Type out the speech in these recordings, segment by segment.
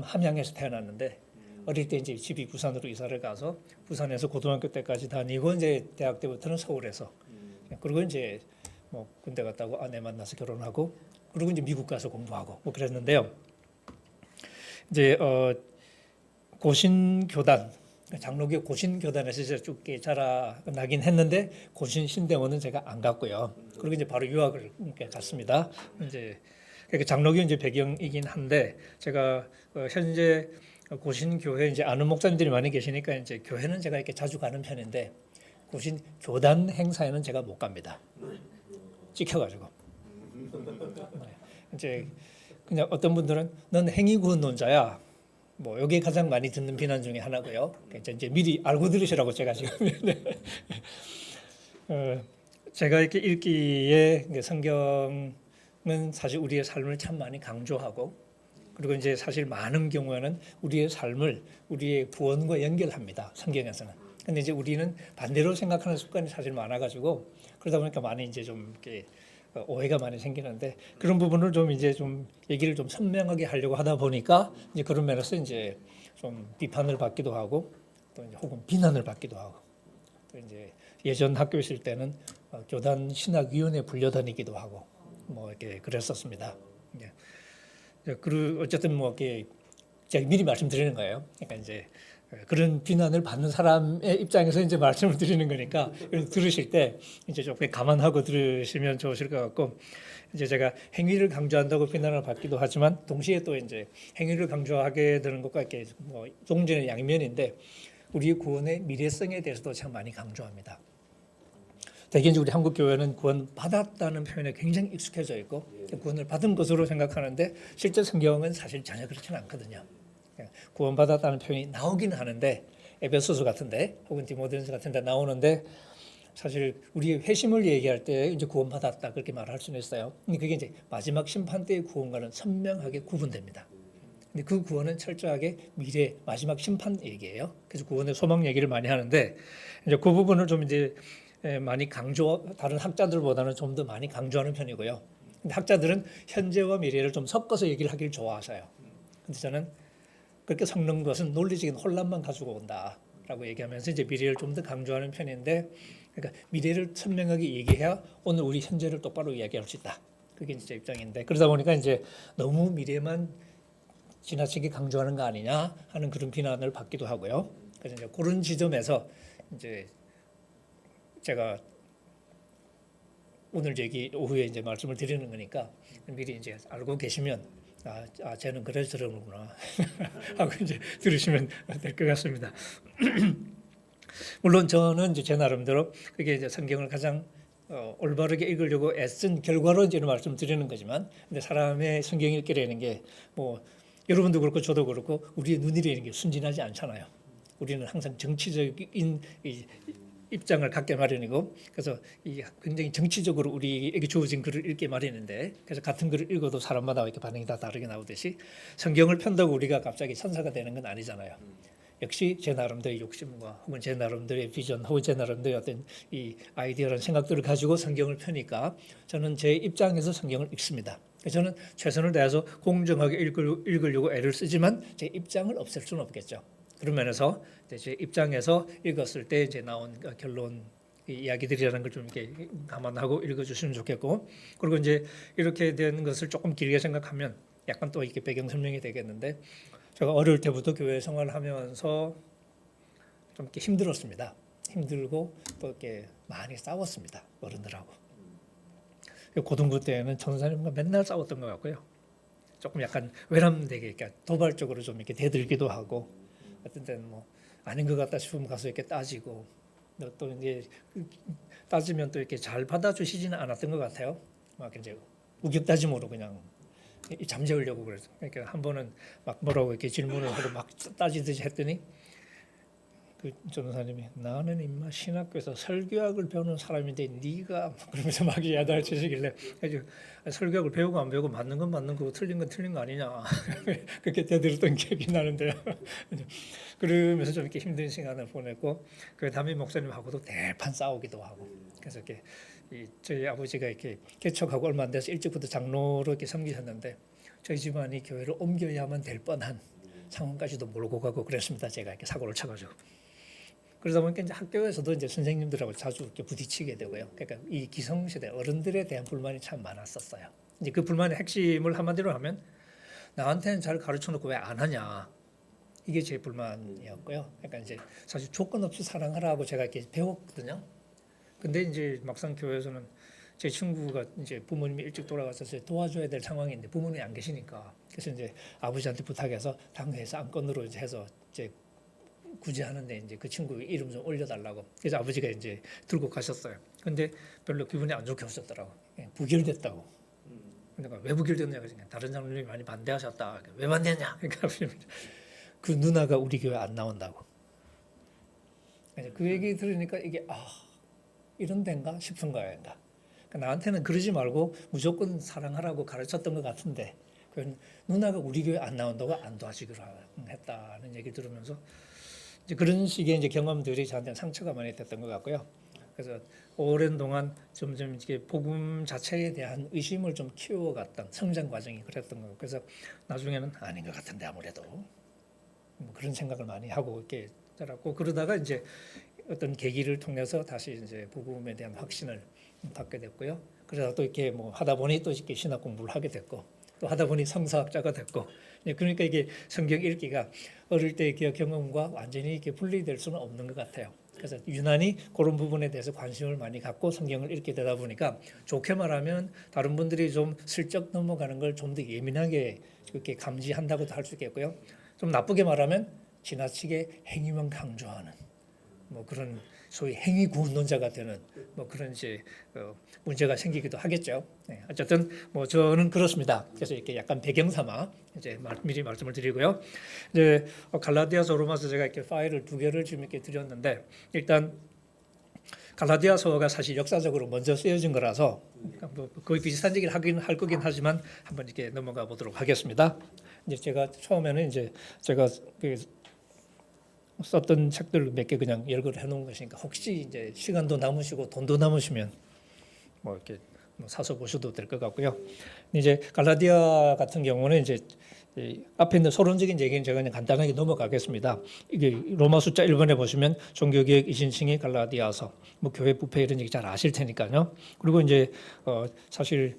함양에서 태어났는데 어릴 때 이제 집이 부산으로 이사를 가서 부산에서 고등학교 때까지 다니고 이제 대학 때부터는 서울에서 그리고 이제 뭐 군대 갔다고 아내 만나서 결혼하고 그리고 이제 미국 가서 공부하고 뭐 그랬는데요. 이제 고신교단 장로교 고신교단에서 이제 쭉 자라나긴 했는데 고신 신대원은 제가 안 갔고요. 그리고 이제 바로 유학을 갔습니다. 이제 장로교 이제 배경이긴 한데 제가 현재 고신교회 이제 아는 목사님들이 많이 계시니까 이제 교회는 제가 이렇게 자주 가는 편인데 고신 교단 행사에는 제가 못 갑니다. 찍혀가지고. 이제 그냥 어떤 분들은 넌 행위구원론자야. 뭐 여기 가장 많이 듣는 비난 중에 하나고요. 이제 미리 알고 들으시라고 제가 지금 제가 이렇게 읽기에 성경은 사실 우리의 삶을 참 많이 강조하고 그리고 이제 사실 많은 경우에는 우리의 삶을 우리의 구원과 연결합니다. 성경에서는. 근데 이제 우리는 반대로 생각하는 습관이 사실 많아가지고 그러다 보니까 많이 이제 좀 이렇게 오해가 많이 생기는데 그런 부분을 좀 이제 좀 얘기를 좀 선명하게 하려고 하다 보니까 이제 그런 면에서 이제 좀 비판을 받기도 하고 또 이제 혹은 비난을 받기도 하고 또 이제 예전 학교 있을 때는 교단 신학위원회 불려다니기도 하고 뭐 이렇게 그랬었습니다. 그리고 어쨌든 뭐 이렇게 제가 미리 말씀드리는 거예요. 그러니까 이제 그런 비난을 받는 사람의 입장에서 이제 말씀을 드리는 거니까 들으실 때 이제 좀 감안하고 들으시면 좋으실 것 같고 이제 제가 행위를 강조한다고 비난을 받기도 하지만 동시에 또 이제 행위를 강조하게 되는 것과 이렇게 뭐 동전의 양면인데 우리의 구원의 미래성에 대해서도 참 많이 강조합니다. 대개 이제 우리 한국 교회는 구원 받았다는 표현에 굉장히 익숙해져 있고 구원을 받은 것으로 생각하는데 실제 성경은 사실 전혀 그렇지는 않거든요. 구원받았다는 표현이 나오긴 하는데 에베소서 같은데 혹은 디모데전서 같은데 나오는데 사실 우리의 회심을 얘기할 때 이제 구원받았다 그렇게 말할 수는 있어요. 근데 그게 이제 마지막 심판 때의 구원과는 선명하게 구분됩니다. 근데 그 구원은 철저하게 미래 마지막 심판 얘기예요. 그래서 구원의 소망 얘기를 많이 하는데 이제 그 부분을 좀 이제 많이 다른 학자들보다는 좀 더 많이 강조하는 편이고요. 근데 학자들은 현재와 미래를 좀 섞어서 얘기를 하길 좋아하셔요. 근데 저는 그렇게 섞는 것은 논리적인 혼란만 가지고 온다라고 얘기하면서 이제 미래를 좀 더 강조하는 편인데, 그러니까 미래를 선명하게 얘기해야 오늘 우리 현재를 똑바로 이야기할 수 있다. 그게 제 입장인데 그러다 보니까 이제 너무 미래만 지나치게 강조하는 거 아니냐 하는 그런 비난을 받기도 하고요. 그래서 이제 그런 지점에서 이제 제가 오늘 얘기 오후에 이제 말씀을 드리는 거니까 미리 이제 알고 계시면 쟤는 그래서 저러는구나 하고 이제 들으시면 될 것 같습니다. 물론 저는 이제 제 나름대로 그게 이제 성경을 가장 올바르게 읽으려고 애쓴 결과로 이제 말씀드리는 거지만, 근데 사람의 성경 읽기라는 게 뭐 여러분도 그렇고 저도 그렇고 우리의 눈이라는 게 순진하지 않잖아요. 우리는 항상 정치적인 입장을 갖게 마련이고, 그래서 굉장히 정치적으로 우리에게 주어진 글을 읽게 마련인데, 그래서 같은 글을 읽어도 사람마다 이렇게 반응이 다 다르게 나오듯이 성경을 편다고 우리가 갑자기 천사가 되는 건 아니잖아요. 역시 제 나름대로의 욕심과 혹은 제 나름대로의 비전 혹은 제 나름대로의 어떤 이 아이디어라는 생각들을 가지고 성경을 펴니까 저는 제 입장에서 성경을 읽습니다. 저는 최선을 다해서 공정하게 읽으려고 애를 쓰지만 제 입장을 없앨 수는 없겠죠. 그런 면에서 제 입장에서 읽었을 때 이제 나온 결론 이야기들이라는 걸 좀 이렇게 감안하고 읽어주시면 좋겠고, 그리고 이제 이렇게 된 것을 조금 길게 생각하면 약간 또 이렇게 배경 설명이 되겠는데, 제가 어릴 때부터 교회 생활을 하면서 좀 이렇게 힘들었습니다. 힘들고 또 이렇게 많이 싸웠습니다. 어른들하고. 고등부 때는 전사님과 맨날 싸웠던 것 같고요. 조금 약간 외람되게 그러니까 도발적으로 좀 이렇게 대들기도 하고, 어떤 때는 뭐 아닌 것 같다 싶으면 가서 이렇게 따지고, 또 이제 따지면 또 이렇게 잘 받아주시지는 않았던 것 같아요. 막 이제 우격다짐으로 그냥 잠재우려고 그래서. 그러니까 한 번은 막 뭐라고 이렇게 질문을 하고 막 따지듯이 했더니 그 전도사님이 나는 임마 신학교에서 설교학을 배우는 사람인데 네가 그러면서 막 야단을 치시길래 설교학을 배우고 안 배우고 맞는 건 맞는 거고 틀린 건 틀린 거 아니냐 그렇게 대들었던 기억이 나는데요. 그러면서 좀 이렇게 힘든 시간을 보냈고, 그 담임 목사님하고도 대판 싸우기도 하고, 그래서 이렇게 저희 아버지가 이렇게 개척하고 얼마 안 돼서 일찍부터 장로로 이렇게 섬기셨는데 저희 집안이 교회를 옮겨야만 될 뻔한 상황까지도 몰고 가고 그랬습니다. 제가 이렇게 사고를 쳐가지고. 그러다 보니까 이제 학교에서도 이제 선생님들하고 자주 이렇게 부딪히게 되고요. 그러니까 이 기성세대 어른들에 대한 불만이 참 많았었어요. 이제 그 불만의 핵심을 한마디로 하면 나한테는 잘 가르쳐 놓고 왜 안 하냐. 이게 제 불만이었고요. 그러니까 이제 사실 조건 없이 사랑하라고 제가 이렇게 배웠거든요. 근데 이제 막상 교회에서는 제 친구가 이제 부모님이 일찍 돌아가서 도와줘야 될 상황인데 부모님이 안 계시니까 그래서 이제 아버지한테 부탁해서 당회에서 안건으로 이제 해서 이제 구제하는데 이제 그 친구 이름 좀 올려달라고 그래서 아버지가 이제 들고 가셨어요. 근데 별로 기분이 안 좋게 하셨더라고. 부결됐다고. 그러니까 왜 부결됐냐 그러니까 다른 장로님이 많이 반대하셨다. 왜 반대했냐? 그러니까 그 누나가 우리 교회 안 나온다고. 그 얘기 들으니까 이게 이런 데인가 싶은 거예요. 그러니까 나한테는 그러지 말고 무조건 사랑하라고 가르쳤던 것 같은데 그 누나가 우리 교회 안 나온다고 안 도와주기로 했다는 얘기 들으면서 이제 그런 식의 이제 경험들이 저한테는 상처가 많이 됐던 것 같고요. 그래서 오랜 동안 점점 이게 복음 자체에 대한 의심을 좀 키워갔던 성장 과정이 그랬던 거고 그래서 나중에는 아닌 것 같은데 아무래도 뭐 그런 생각을 많이 하고 이렇게 자랐고 그러다가 이제 어떤 계기를 통해서 다시 이제 복음에 대한 확신을 갖게 됐고요. 그러다 또 이렇게 뭐 하다 보니 또 이렇게 신학 공부를 하게 됐고 또 하다 보니 성서학자가 됐고 그러니까 이게 성경 읽기가 어릴 때의 경험과 완전히 이렇게 분리될 수는 없는 것 같아요. 그래서 유난히 그런 부분에 대해서 관심을 많이 갖고 성경을 읽게 되다 보니까 좋게 말하면 다른 분들이 좀 슬쩍 넘어가는 걸 좀 더 예민하게 그렇게 감지한다고도 할 수 있겠고요. 좀 나쁘게 말하면 지나치게 행위만 강조하는 뭐 그런 소위 행위 구원론자가 되는 뭐 그런 이제 문제가 생기기도 하겠죠. 네, 어쨌든 뭐 저는 그렇습니다. 그래서 이렇게 약간 배경 삼아 이제 미리 말씀을 드리고요. 이제 갈라디아서 로마서 제가 이렇게 파일을 2개를 지금 이렇게 드렸는데 일단 갈라디아서가 사실 역사적으로 먼저 쓰여진 거라서 뭐 거의 비슷한 얘기를 하긴 할 거긴 하지만 한번 이렇게 넘어가 보도록 하겠습니다. 이제 제가 처음에는 이제 제가 썼던 책들 몇 개 그냥 열거를 해놓은 것이니까 혹시 이제 시간도 남으시고 돈도 남으시면 뭐 이렇게 사서 보셔도 될 것 같고요. 이제 갈라디아 같은 경우는 이제 앞에 있는 서론적인 얘기는 제가 그냥 간단하게 넘어가겠습니다. 이게 로마 숫자 1번에 보시면 종교개혁 이신칭의 갈라디아서, 뭐 교회 부패 이런 얘기 잘 아실 테니까요. 그리고 이제 사실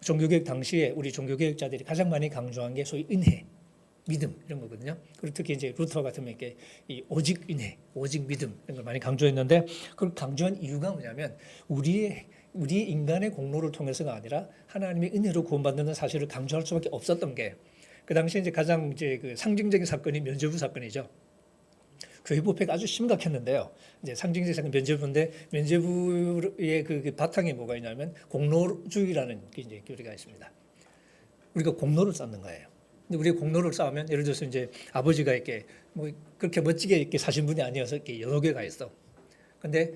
종교개혁 당시에 우리 종교개혁자들이 가장 많이 강조한 게 소위 은혜, 믿음 이런 거거든요. 그리고 특히 이제 루터 같으면 이렇게 이 오직 은혜, 오직 믿음 이런 걸 많이 강조했는데 그걸 강조한 이유가 뭐냐면 우리 인간의 공로를 통해서가 아니라 하나님의 은혜로 구원받는 사실을 강조할 수밖에 없었던 게 그 당시에 이제 가장 이제 그 상징적인 사건이 면죄부 사건이죠. 교회 부패가 아주 심각했는데요. 이제 상징적인 사건 면죄부인데 면죄부의 그 바탕에 뭐가 있냐면 공로주의라는 게 이제 교리가 있습니다. 우리가 공로를 쌓는 거예요. 근데 우리 공로를 쌓으면 예를 들어서 이제 아버지가 이렇게 뭐 그렇게 멋지게 이렇게 사신 분이 아니어서 이렇게 여러 개가 있어. 근데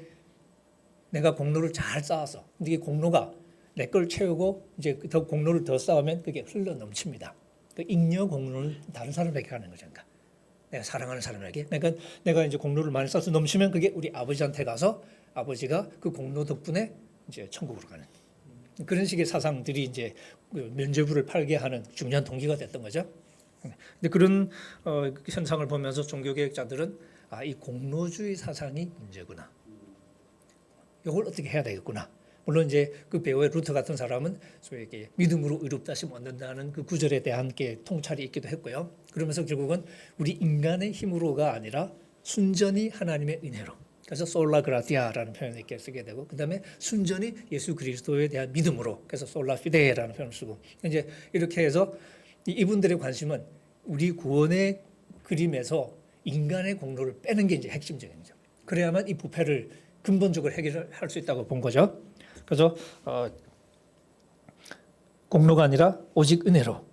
내가 공로를 잘 쌓아서 근데 이 공로가 내 걸 채우고 이제 더 공로를 더 쌓으면 그게 흘러 넘칩니다. 그 잉여 공로는 다른 사람에게 가는 거죠. 그러니까 내가 사랑하는 사람에게. 그러니까 내가 이제 공로를 많이 쌓아서 넘치면 그게 우리 아버지한테 가서 아버지가 그 공로 덕분에 이제 천국으로 가는. 그런 식의 사상들이 이제 면죄부를 팔게 하는 중요한 동기가 됐던 거죠. 근데 그런 현상을 보면서 종교개혁자들은 이 공로주의 사상이 문제구나. 이걸 어떻게 해야 되겠구나. 물론 이제 그 배우의 루터 같은 사람은 소위 이렇게 믿음으로 의롭다심 얻는다는 그 구절에 대한 게 통찰이 있기도 했고요. 그러면서 결국은 우리 인간의 힘으로가 아니라 순전히 하나님의 은혜로. 그래서 솔라 그라티아라는 표현을 이렇게 쓰게 되고 그다음에 순전히 예수 그리스도에 대한 믿음으로 그래서 솔라 피데라는 표현을 쓰고 이제 이렇게 해서 이분들의 관심은 우리 구원의 그림에서 인간의 공로를 빼는 게 이제 핵심적인 거죠. 그래야만 이 부패를 근본적으로 해결할 수 있다고 본 거죠. 그래서 공로가 아니라 오직 은혜로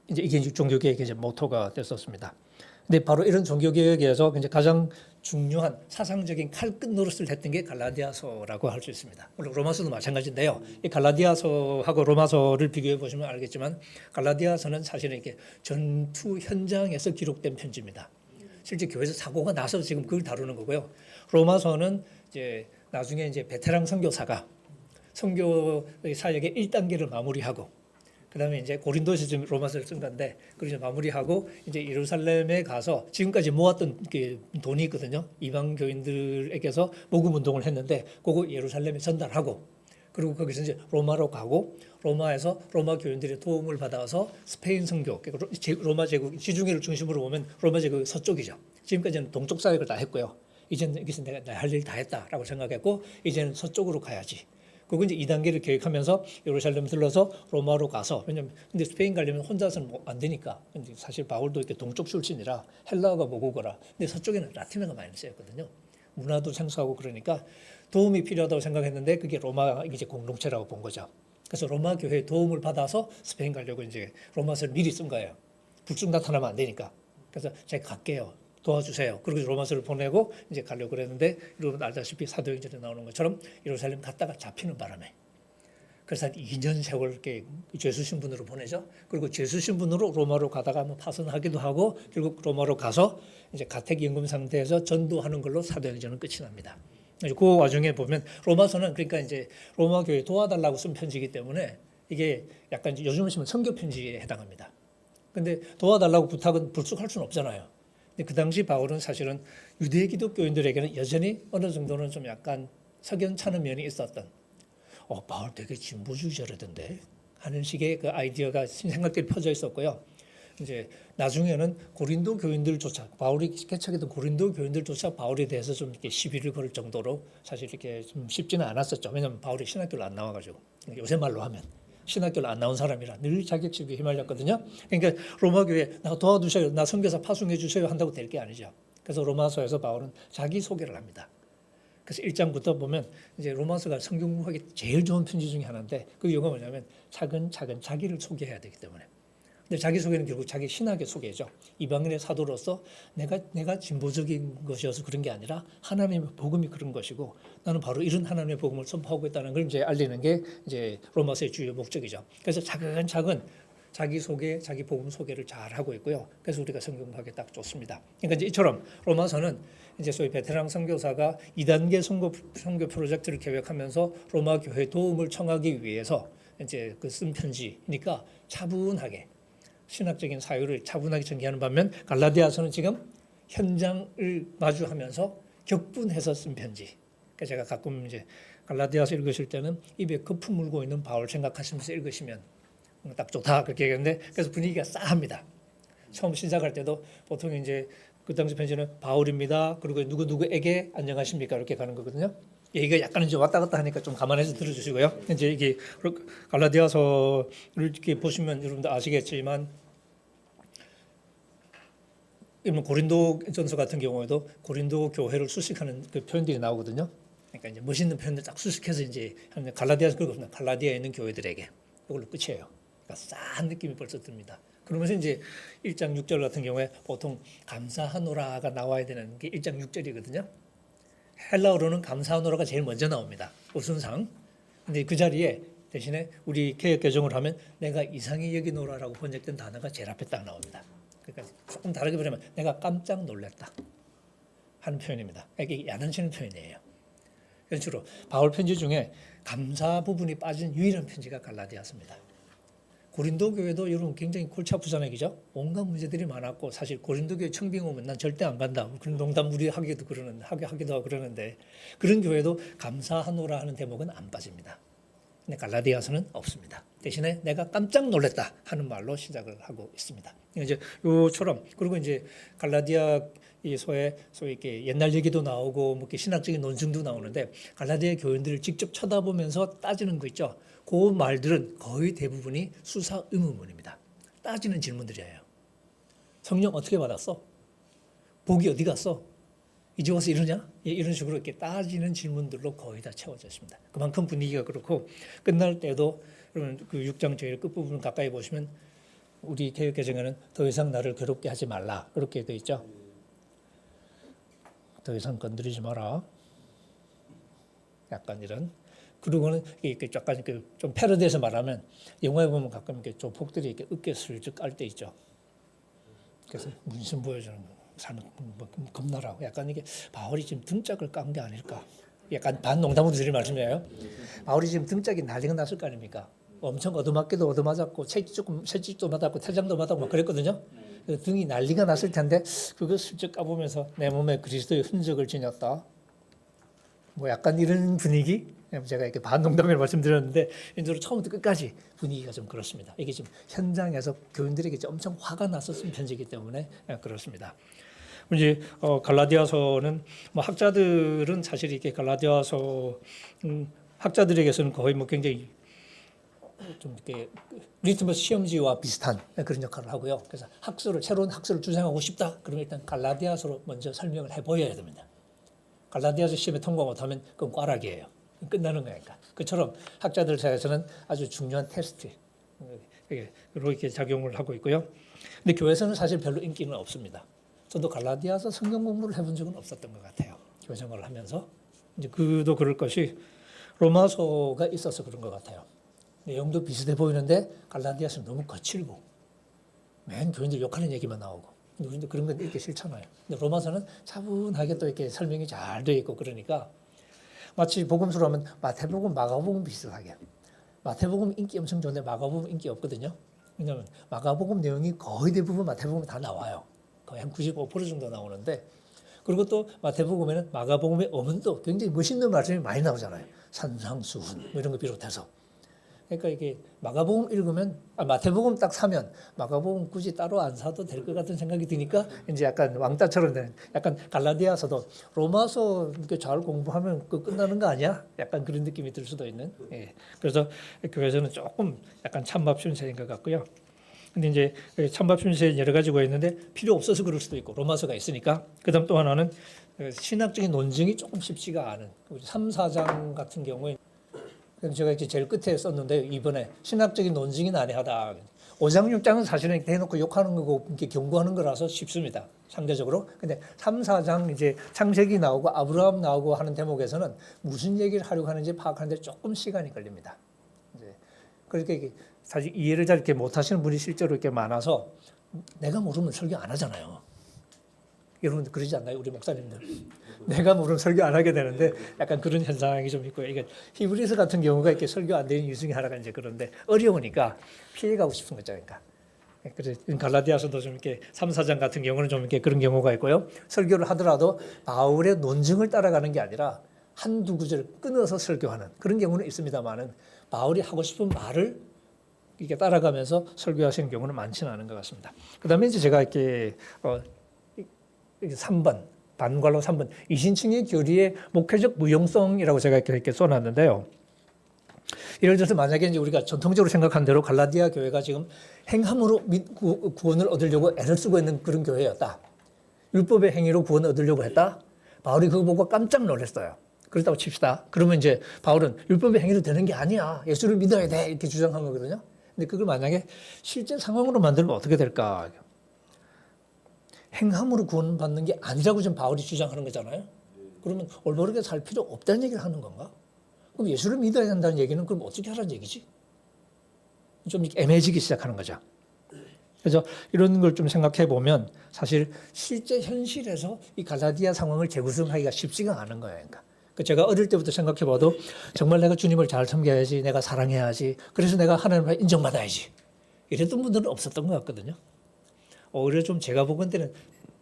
이제 이게 종교개혁의 이제 모토가 됐었습니다. 근데 바로 이런 종교개혁에서 이제 가장 중요한 사상적인 칼끝 노릇을 했던 게 갈라디아서라고 할 수 있습니다. 물론 로마서도 마찬가지인데요. 이 갈라디아서하고 로마서를 비교해 보시면 알겠지만 갈라디아서는 사실은 이렇게 전투 현장에서 기록된 편지입니다. 실제 교회에서 사고가 나서 지금 그걸 다루는 거고요. 로마서는 이제 나중에 이제 베테랑 선교사가 선교의 사역의 1단계를 마무리하고 그다음에 이제 고린도에서 지금 로마서를 쓴 건데 그걸 이제 마무리하고 이제 예루살렘에 가서 지금까지 모았던 그 돈이 있거든요. 이방 교인들에게서 모금 운동을 했는데 그거 예루살렘에 전달하고 그리고 거기서 이제 로마로 가고 로마에서 로마 교인들의 도움을 받아서 스페인 선교, 로마 제국 지중해를 중심으로 보면 로마 제국 서쪽이죠. 지금까지는 동쪽 사역을 다 했고요. 이제는 여기서 내가 할 일 다 했다라고 생각했고 이제는 서쪽으로 가야지. 그거 이제 2단계를 계획하면서 예루살렘 들러서 로마로 가서 왜냐면 근데 스페인 가려면 혼자서는 안 되니까. 근데 사실 바울도 이렇게 동쪽 출신이라 헬라어가 모국어라. 근데 서쪽에는 라틴어가 많이 쓰였거든요. 문화도 생소하고 그러니까 도움이 필요하다고 생각했는데 그게 로마 이제 공동체라고 본 거죠. 그래서 로마 교회의 도움을 받아서 스페인 가려고 이제 로마서를 미리 쓴 거예요. 불쑥 나타나면 안 되니까. 그래서 제가 갈게요. 도와주세요. 그리고 로마서를 보내고 이제 가려고 그랬는데 여러분 알다시피 사도행전에 나오는 것처럼 예루살렘 갔다가 잡히는 바람에 그래서 한 2년 세월 이렇게 죄수 신분으로 보내죠. 그리고 죄수 신분으로 로마로 가다가 뭐 파선하기도 하고 결국 로마로 가서 이제 가택연금 상태에서 전도하는 걸로 사도행전은 끝이 납니다. 그 와중에 보면 로마서는 그러니까 이제 로마 교회 도와달라고 쓴 편지이기 때문에 이게 약간 요즘으로 치면 선교 편지에 해당합니다. 근데 도와달라고 부탁은 불쑥할 수는 없잖아요. 근데 그 당시 바울은 사실은 유대 기독교인들에게는 여전히 어느 정도는 좀 약간 석연찮은 면이 있었던 바울 되게 진보주의자라던데 하는 식의 그 아이디어가 생각들이 펴져 있었고요. 이제 나중에는 고린도 교인들조차 바울이 개척했던 고린도 교인들조차 바울에 대해서 좀 이렇게 시비를 걸 정도로 사실 이렇게 좀 쉽지는 않았었죠. 왜냐하면 바울이 신학교를 안 나와가지고 요새 말로 하면 신학교를 안 나온 사람이라 늘 자격시비에 휘말렸거든요. 그러니까 로마 교회 나 도와주세요, 나 선교사 파송해 주세요 한다고 될 게 아니죠. 그래서 로마서에서 바울은 자기 소개를 합니다. 그래서 1장부터 보면 이제 로마서가 성경 공부하기 제일 좋은 편지 중에 하나인데 그 이유가 뭐냐면 차근차근 자기를 소개해야 되기 때문에. 근데 자기 소개는 결국 자기 신학의 소개죠. 이방인의 사도로서 내가 진보적인 것이어서 그런 게 아니라 하나님의 복음이 그런 것이고 나는 바로 이런 하나님의 복음을 선포하고 있다는 걸 이제 알리는 게 이제 로마서의 주요 목적이죠. 그래서 차근차근 자기 소개, 자기 복음 소개를 잘 하고 있고요. 그래서 우리가 성경 공부하기 딱 좋습니다. 그러니까 이제 이처럼 로마서는 이제 소위 베테랑 선교사가 2단계 선교 프로젝트를 계획하면서 로마 교회 도움을 청하기 위해서 이제 그 쓴 편지니까 차분하게 신학적인 사유를 차분하게 전개하는 반면 갈라디아서는 지금 현장을 마주하면서 격분해서 쓴 편지. 그러니까 제가 가끔 이제 갈라디아서 읽으실 때는 입에 거품 물고 있는 바울 생각하시면서 읽으시면 딱 좋다 그렇게 얘기하는데 그래서 분위기가 싸합니다. 처음 시작할 때도 보통 이제 그 당시 편지는 바울입니다. 그리고 누구누구에게 안녕하십니까 이렇게 가는 거거든요. 얘기가 약간 이제 왔다 갔다 하니까 좀 감안해서 들어주시고요. 이제 이게 갈라디아서를 이렇게 보시면 여러분들 아시겠지만, 고린도전서 같은 경우에도 고린도 교회를 수식하는 그 표현들이 나오거든요. 그러니까 이제 멋있는 표현들 딱 수식해서 이제 갈라디아서 그러고 갈라디아에 있는 교회들에게 이걸로 끝이에요. 그러니까 싸한 느낌이 벌써 듭니다. 그러면서 이제 1장 6절 같은 경우에 보통 감사하노라가 나와야 되는 게 1장 6절이거든요. 헬라어로는 감사하노라가 제일 먼저 나옵니다. 우선상. 근데 그 자리에 대신에 우리 개역 개정을 하면 내가 이상히 여기노라라고 번역된 단어가 제일 앞에 딱 나옵니다. 그러니까 조금 다르게 보면 내가 깜짝 놀랐다 하는 표현입니다. 이게 야단치는 표현이에요. 그런 식으로 바울 편지 중에 감사 부분이 빠진 유일한 편지가 갈라디아서입니다. 고린도 교회도 여러분 굉장히 골치 아프잖아요, 그죠? 온갖 문제들이 많았고 사실 고린도 교회 청빙 오면 난 절대 안 간다. 그런 농담 우리 하기도 하고 그러는데 그런 교회도 감사하노라 하는 대목은 안 빠집니다. 근데 갈라디아서는 없습니다. 대신에 내가 깜짝 놀랐다 하는 말로 시작을 하고 있습니다. 이제 요처럼 그리고 이제 갈라디아 소위 이렇게 옛날 얘기도 나오고 뭐 이렇게 신학적인 논증도 나오는데 갈라디아 교인들을 직접 쳐다보면서 따지는 거 있죠. 그 말들은 거의 대부분이 수사 의문문입니다. 따지는 질문들이에요. 성령 어떻게 받았어? 복이 어디 갔어? 이제 와서 이러냐? 이런 식으로 이렇게 따지는 질문들로 거의 다 채워져 있습니다. 그만큼 분위기가 그렇고 끝날 때도 여러분 그 6장 제일 끝부분 가까이 보시면 우리 개역 개정에는 더 이상 나를 괴롭게 하지 말라 이렇게 돼 있죠. 더 이상 건드리지 마라. 약간 이런. 그리고는 이렇게 약간 좀 패러디해서 말하면 영화에 보면 가끔 이렇게 조폭들이 이렇게 어깨 슬쩍 깔 때 있죠. 그래서 문신 보여주는 사람 겁나라고. 약간 이게 바울이 지금 등짝을 깐 게 아닐까. 약간 반농담으로 드릴 말씀이에요. 바울이 지금 등짝이 난리가 났을 거 아닙니까? 엄청 얻어맞기도 얻어맞았고 채찍도 맞았고 태장도 맞았고 막 그랬거든요. 그 등이 난리가 났을 텐데 그거 슬쩍 까보면서 내 몸에 그리스도의 흔적을 지녔다. 뭐 약간 이런 분위기? 제가 이렇게 반농담으로 말씀드렸는데 인도로 처음부터 끝까지 분위기가 좀 그렇습니다. 이게 지금 현장에서 교인들에게 엄청 화가 났었던 편지이기 때문에 그렇습니다. 이제 갈라디아서는 뭐 학자들은 사실 이렇게 갈라디아서 학자들에게서는 거의 뭐 굉장히 좀 이렇게 리트머스 시험지와 비슷한 그런 역할을 하고요. 그래서 새로운 학설을 주장하고 싶다. 그러면 일단 갈라디아서로 먼저 설명을 해보여야 됩니다. 갈라디아서 시험에 통과 못하면 그건 꽈락이에요. 끝나는 거니까. 그처럼 학자들 사이에서는 아주 중요한 테스트 이렇게 작용을 하고 있고요. 근데 교회에서는 사실 별로 인기는 없습니다. 저도 갈라디아서 성경 공부를 해본 적은 없었던 것 같아요. 교회 생활을 하면서 이제 그도 그럴 것이 로마서가 있어서 그런 것 같아요. 내용도 비슷해 보이는데 갈라디아서는 너무 거칠고 맨 교인들 욕하는 얘기만 나오고 우리도 그런 건 읽기 싫잖아요. 근데 로마서는 차분하게 또 이렇게 설명이 잘 되어 있고 그러니까 마치 복음서로 하면 마태복음, 마가복음 비슷하게. 마태복음 인기 엄청 좋은데 마가복음 인기 없거든요. 왜냐하면 마가복음 내용이 거의 대부분 마태복음에 다 나와요. 거의 한 95% 정도 나오는데 그리고 또 마태복음에는 마가복음의 어문도 굉장히 멋있는 말씀이 많이 나오잖아요. 산상수훈 뭐 이런 거 비롯해서. 그러니까 이게 마가복음 읽으면 마태복음 딱 사면 마가복음 굳이 따로 안 사도 될 것 같은 생각이 드니까 이제 약간 왕따처럼 되는 약간 갈라디아서도 로마서 이렇게 잘 공부하면 그 끝나는 거 아니야? 약간 그런 느낌이 들 수도 있는. 예. 그래서 교회에서는 조금 약간 찬밥 신세인 것 같고요. 근데 이제 찬밥 신세 여러 가지가 있는데 필요 없어서 그럴 수도 있고 로마서가 있으니까. 그다음 또 하나는 신학적인 논증이 조금 쉽지가 않은 3, 4장 같은 경우에 제가 이제 제일 끝에 썼는데 이번에 신학적인 논증이 난해하다. 5장, 6장은 사실은 대놓고 욕하는 거고 이렇게 경고하는 거라서 쉽습니다. 상대적으로. 근데 3, 4장 이제 창세기 나오고 아브라함 나오고 하는 대목에서는 무슨 얘기를 하려고 하는지 파악하는데 조금 시간이 걸립니다. 이제 그렇게 사실 이해를 잘 이렇게 못 하시는 분이 실제로 이렇게 많아서 내가 모르면 설교 안 하잖아요. 여러분들 그러지 않나요? 우리 목사님들. 내가 모르면 설교 안 하게 되는데 약간 그런 현상이 좀 있고요. 이게 히브리서 같은 경우가 이렇게 설교 안 되는 이유 중에 하나가 이제 그런데 어려우니까 피해가고 싶은 거죠. 그러니까. 그래서 갈라디아서도 좀 이렇게 3, 4장 같은 경우는 좀 이렇게 그런 경우가 있고요. 설교를 하더라도 바울의 논증을 따라가는 게 아니라 한두 구절 끊어서 설교하는 그런 경우는 있습니다만은 바울이 하고 싶은 말을 이렇게 따라가면서 설교하시는 경우는 많지는 않은 것 같습니다. 그다음에 이제 제가 이렇게 3번 반괄호 3번 이신층의 교리의 목회적 무용성이라고 제가 이렇게 써놨는데요. 예를 들어서 만약에 이제 우리가 전통적으로 생각한 대로 갈라디아 교회가 지금 행함으로 구원을 얻으려고 애를 쓰고 있는 그런 교회였다. 율법의 행위로 구원을 얻으려고 했다. 바울이 그거 보고 깜짝 놀랐어요. 그렇다고 칩시다. 그러면 이제 바울은 율법의 행위로 되는 게 아니야. 예수를 믿어야 돼. 이렇게 주장한 거거든요. 근데 그걸 만약에 실제 상황으로 만들면 어떻게 될까? 행함으로 구원받는 게 아니라고 지금 바울이 주장하는 거잖아요. 그러면 올바르게 살 필요 없다는 얘기를 하는 건가? 그럼 예수를 믿어야 된다는 얘기는 그럼 어떻게 하라는 얘기지? 좀 애매해지기 시작하는 거죠. 그래서 이런 걸 좀 생각해 보면 사실 실제 현실에서 이 갈라디아 상황을 재구성하기가 쉽지가 않은 거예요. 그러니까 제가 어릴 때부터 생각해 봐도 정말 내가 주님을 잘 섬겨야지, 내가 사랑해야지, 그래서 내가 하나님을 인정받아야지 이랬던 분들은 없었던 것 같거든요. 오히려 좀 제가 보건대는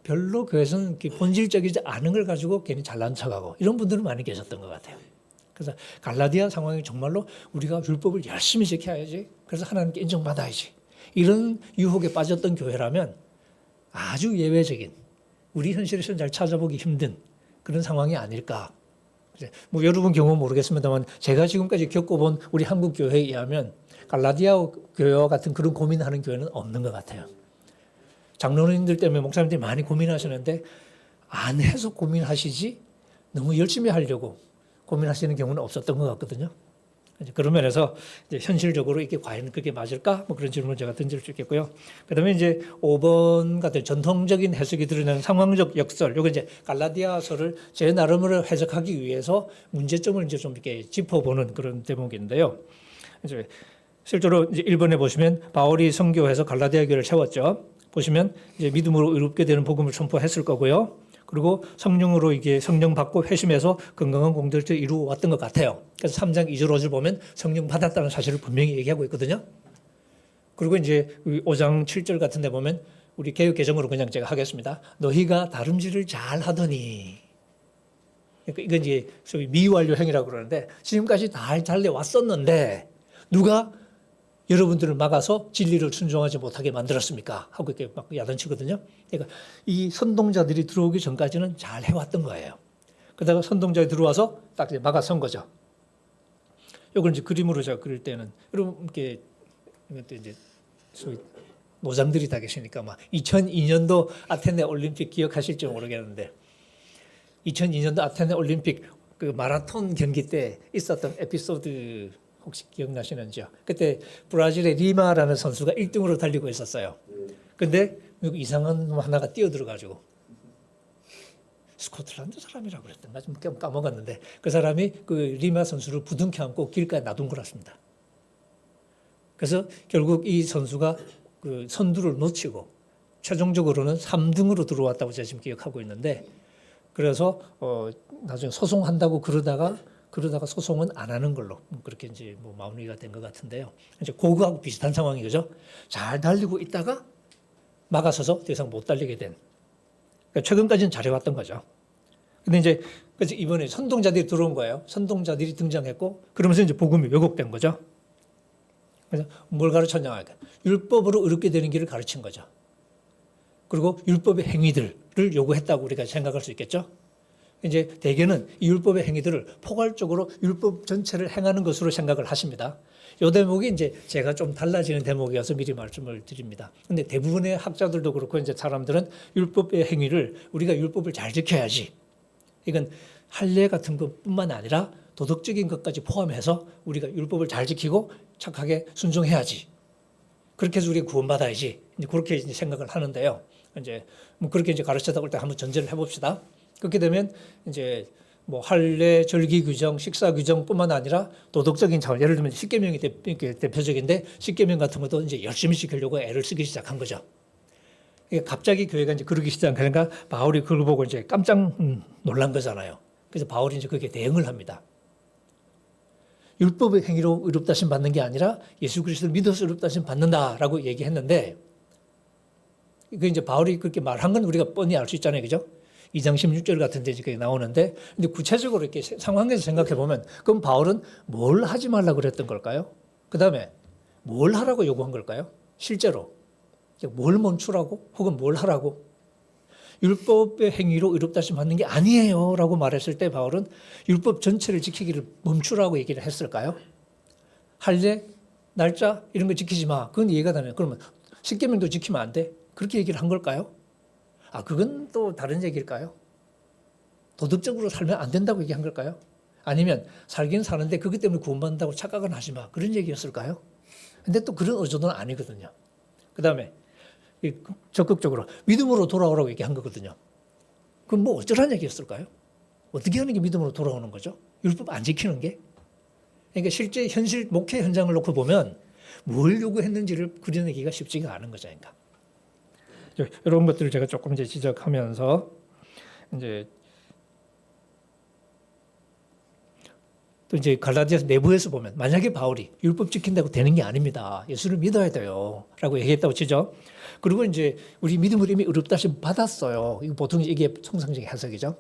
별로 교회에서는 본질적이지 않은 걸 가지고 괜히 잘난 척하고 이런 분들은 많이 계셨던 것 같아요. 그래서 갈라디아 상황이 정말로 우리가 율법을 열심히 지켜야지, 그래서 하나님께 인정받아야지 이런 유혹에 빠졌던 교회라면 아주 예외적인 우리 현실에서는 잘 찾아보기 힘든 그런 상황이 아닐까. 뭐 여러분 경우 모르겠습니다만 제가 지금까지 겪어본 우리 한국 교회에 의하면 갈라디아 교회와 같은 그런 고민하는 교회는 없는 것 같아요. 장로님들 때문에 목사님들이 많이 고민하시는데 안 해서 고민하시지 너무 열심히 하려고 고민하시는 경우는 없었던 것 같거든요. 그런 면에서 이제 현실적으로 이게 과연 그게 맞을까? 뭐 그런 질문을 제가 던질 수 있겠고요. 그다음에 이제 5번 같은 전통적인 해석이 드러나는 상황적 역설. 요거 이제 갈라디아서를 제 나름으로 해석하기 위해서 문제점을 이제 좀 이렇게 짚어보는 그런 대목인데요. 이제 실제로 이제 1번에 보시면 바울이 선교해서 갈라디아 교회를 세웠죠. 보시면 이제 믿음으로 의롭게 되는 복음을 선포했을 거고요. 그리고 성령으로 이게 성령 받고 회심해서 건강한 공동체를 이루어 왔던 것 같아요. 그래서 3장 2절 5절 보면 성령 받았다는 사실을 분명히 얘기하고 있거든요. 그리고 이제 5장 7절 같은 데 보면 우리 개역 개정으로 그냥 제가 하겠습니다. 너희가 다름질을 잘 하더니. 그러니까 이건 이제 소위 미완료 행위라고 그러는데 지금까지 잘 달려왔었는데 누가 여러분들을 막아서 진리를 순종하지 못하게 만들었습니까? 하고 이렇게 막 야단치거든요. 그러니까 이 선동자들이 들어오기 전까지는 잘 해왔던 거예요. 그러다가 선동자들이 들어와서 딱 이제 막아선 거죠. 이걸 이제 그림으로 제가 그릴 때는 여러분 이렇게 이것도 이제 소위 노장들이 다 계시니까 막 2002년도 아테네 올림픽 기억하실지 모르겠는데 2002년도 아테네 올림픽 그 마라톤 경기 때 있었던 에피소드 혹시 기억나시는지요? 그때 브라질의 리마라는 선수가 1등으로 달리고 있었어요. 근데 이상한 놈 하나가 뛰어들어가지고 스코틀랜드 사람이라고 그랬던가 좀 까먹었는데 그 사람이 그 리마 선수를 부둥켜 안고 길가에 놔둔 거랐습니다. 그래서 결국 이 선수가 그 선두를 놓치고 최종적으로는 3등으로 들어왔다고 제가 지금 기억하고 있는데 그래서 나중에 소송한다고 그러다가 소송은 안 하는 걸로 그렇게 이제 뭐 마무리가 된 것 같은데요. 이제 그거하고 비슷한 상황이 그죠? 잘 달리고 있다가 막아서서 더 이상 못 달리게 된. 그러니까 최근까지는 잘해왔던 거죠. 근데 이제 그래서 이번에 선동자들이 들어온 거예요. 선동자들이 등장했고 그러면서 이제 복음이 왜곡된 거죠. 그래서 뭘 가르쳤냐? 율법으로 의롭게 되는 길을 가르친 거죠. 그리고 율법의 행위들을 요구했다고 우리가 생각할 수 있겠죠. 이제 대개는 이 율법의 행위들을 포괄적으로 율법 전체를 행하는 것으로 생각을 하십니다. 이 대목이 이제 제가 좀 달라지는 대목이어서 미리 말씀을 드립니다. 근데 대부분의 학자들도 그렇고 이제 사람들은 율법의 행위를 우리가 율법을 잘 지켜야지. 이건 할례 같은 것뿐만 아니라 도덕적인 것까지 포함해서 우리가 율법을 잘 지키고 착하게 순종해야지. 그렇게 해서 우리가 구원받아야지. 이제 그렇게 이제 생각을 하는데요. 이제 뭐 그렇게 이제 가르쳐다 볼 때 한번 전제를 해봅시다. 그렇게 되면 이제 뭐 할례, 절기 규정, 식사 규정뿐만 아니라 도덕적인 차원, 예를 들면 십계명이 대표적인데 십계명 같은 것도 이제 열심히 지키려고 애를 쓰기 시작한 거죠. 갑자기 교회가 이제 그러기 시작하니까 바울이 그걸 보고 이제 깜짝 놀란 거잖아요. 그래서 바울이 이제 그게 대응을 합니다. 율법의 행위로 의롭다심 받는 게 아니라 예수 그리스도를 믿어서 의롭다심 받는다라고 얘기했는데 그 이제 바울이 그렇게 말한 건 우리가 뻔히 알 수 있잖아요, 그죠? 2장 16절 같은 데 이렇게 나오는데 근데 구체적으로 이렇게 상황에서 생각해 보면 그럼 바울은 뭘 하지 말라고 그랬던 걸까요? 그 다음에 뭘 하라고 요구한 걸까요? 실제로 뭘 멈추라고 혹은 뭘 하라고? 율법의 행위로 의롭다심 받는 게 아니에요 라고 말했을 때 바울은 율법 전체를 지키기를 멈추라고 얘기를 했을까요? 할례, 날짜 이런 거 지키지 마. 그건 이해가 되네요. 그러면 십계명도 지키면 안 돼? 그렇게 얘기를 한 걸까요? 그건 또 다른 얘기일까요? 도덕적으로 살면 안 된다고 얘기한 걸까요? 아니면 살긴 사는데 그것 때문에 구원받는다고 착각은 하지 마. 그런 얘기였을까요? 근데 또 그런 의도는 아니거든요. 그 다음에 적극적으로 믿음으로 돌아오라고 얘기한 거거든요. 그럼 뭐 어쩌라는 얘기였을까요? 어떻게 하는 게 믿음으로 돌아오는 거죠? 율법 안 지키는 게? 그러니까 실제 현실 목회 현장을 놓고 보면 뭘 요구했는지를 그려내기가 쉽지가 않은 거죠. 그러니까. 이런 것들을 제가 조금 이제 지적하면서 이제 또 이제 갈라디아서 내부에서 보면 만약에 바울이 율법 지킨다고 되는 게 아닙니다. 예수를 믿어야 돼요라고 얘기했다고 치죠. 그리고 이제 우리 믿음으로 이미 의롭다심 받았어요. 이거 보통 이게 통상적인 해석이죠.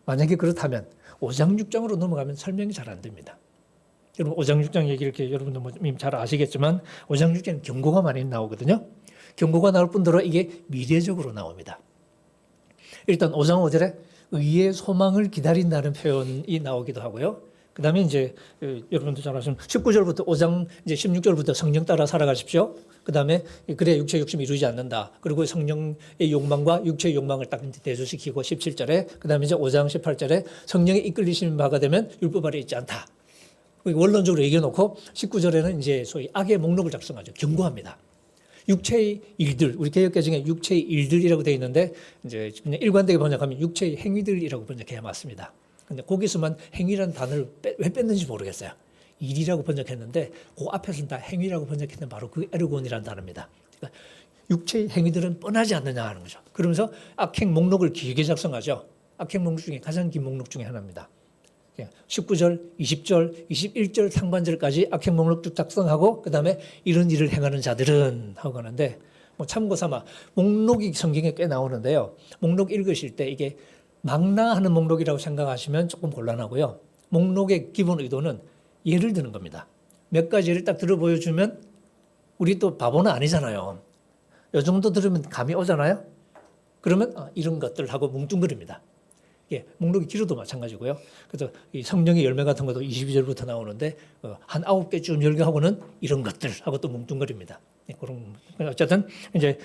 만약에 그렇다면 5장 6장으로 넘어가면 설명이 잘 안 됩니다. 여러분 5장 6장 얘기 이렇게 여러분도 뭐 이미 잘 아시겠지만 5장 6장은 경고가 많이 나오거든요. 경고가 나올 뿐더러 이게 미래적으로 나옵니다. 일단 5장 5절에 의의 소망을 기다린다는 표현이 나오기도 하고요. 그 다음에 이제 여러분도 잘 아시는 19절부터 5장 이제 16절부터 성령 따라 살아가십시오. 그 다음에 그래 육체 욕심 이루지 않는다. 그리고 성령의 욕망과 육체의 욕망을 딱 대조시키고 17절에 그 다음에 이제 5장 18절에 성령에 이끌리시는 바가 되면 율법 아래 있지 않다. 원론적으로 얘기해놓고 19절에는 이제 소위 악의 목록을 작성하죠. 경고합니다. 육체의 일들, 우리 개역개정에 육체의 일들이라고 되어 있는데 이제 그냥 일관되게 번역하면 육체의 행위들이라고 번역해야 맞습니다. 근데 거기서만 행위라는 단어를 왜 뺐는지 모르겠어요. 일이라고 번역했는데 그 앞에서는 다 행위라고 번역했는데 바로 그 에르곤이라는 단어입니다. 그러니까 육체의 행위들은 뻔하지 않느냐 하는 거죠. 그러면서 악행 목록을 길게 작성하죠. 악행 목록 중에 가장 긴 목록 중에 하나입니다. 19절, 20절, 21절 상반절까지 악행 목록 쭉 작성하고 그 다음에 이런 일을 행하는 자들은 하고 하는데 뭐 참고 삼아 목록이 성경에 꽤 나오는데요. 목록 읽으실 때 이게 망라하는 목록이라고 생각하시면 조금 곤란하고요. 목록의 기본 의도는 예를 드는 겁니다. 몇 가지 예를 딱 들어 보여주면 우리 또 바보는 아니잖아요. 이 정도 들으면 감이 오잖아요. 그러면 이런 것들 하고 뭉뚱그립니다. 예, 목록이 길어도 마찬가지고요. 그래서 이 성령의 열매 같은 것도 22절부터 나오는데 한 9개쯤 열거하고는 이런 것들 하고 또 뭉뚱그립니다. 예, 그런 어쨌든 이제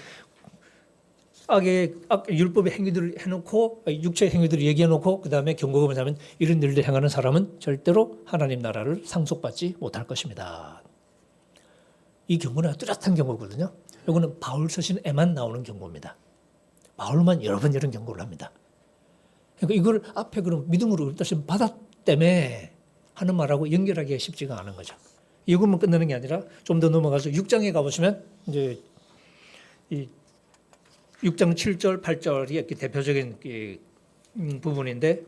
율법의 행위들을 해놓고 육체의 행위들을 얘기해놓고 그 다음에 경고금을 하면 이런 일을 행하는 사람은 절대로 하나님 나라를 상속받지 못할 것입니다. 이 경고는 뚜렷한 경고거든요. 이거는 바울 서신에만 나오는 경고입니다. 바울만 여러 번 이런 경고를 합니다. 그러니까 이걸 앞에 그럼 믿음으로 일단 받았다며 하는 말하고 연결하기가 쉽지가 않은 거죠. 이것만 끝내는 게 아니라 좀 더 넘어가서 6장에 가보시면 이제 이 6장 7절, 8절이 이렇게 대표적인 부분인데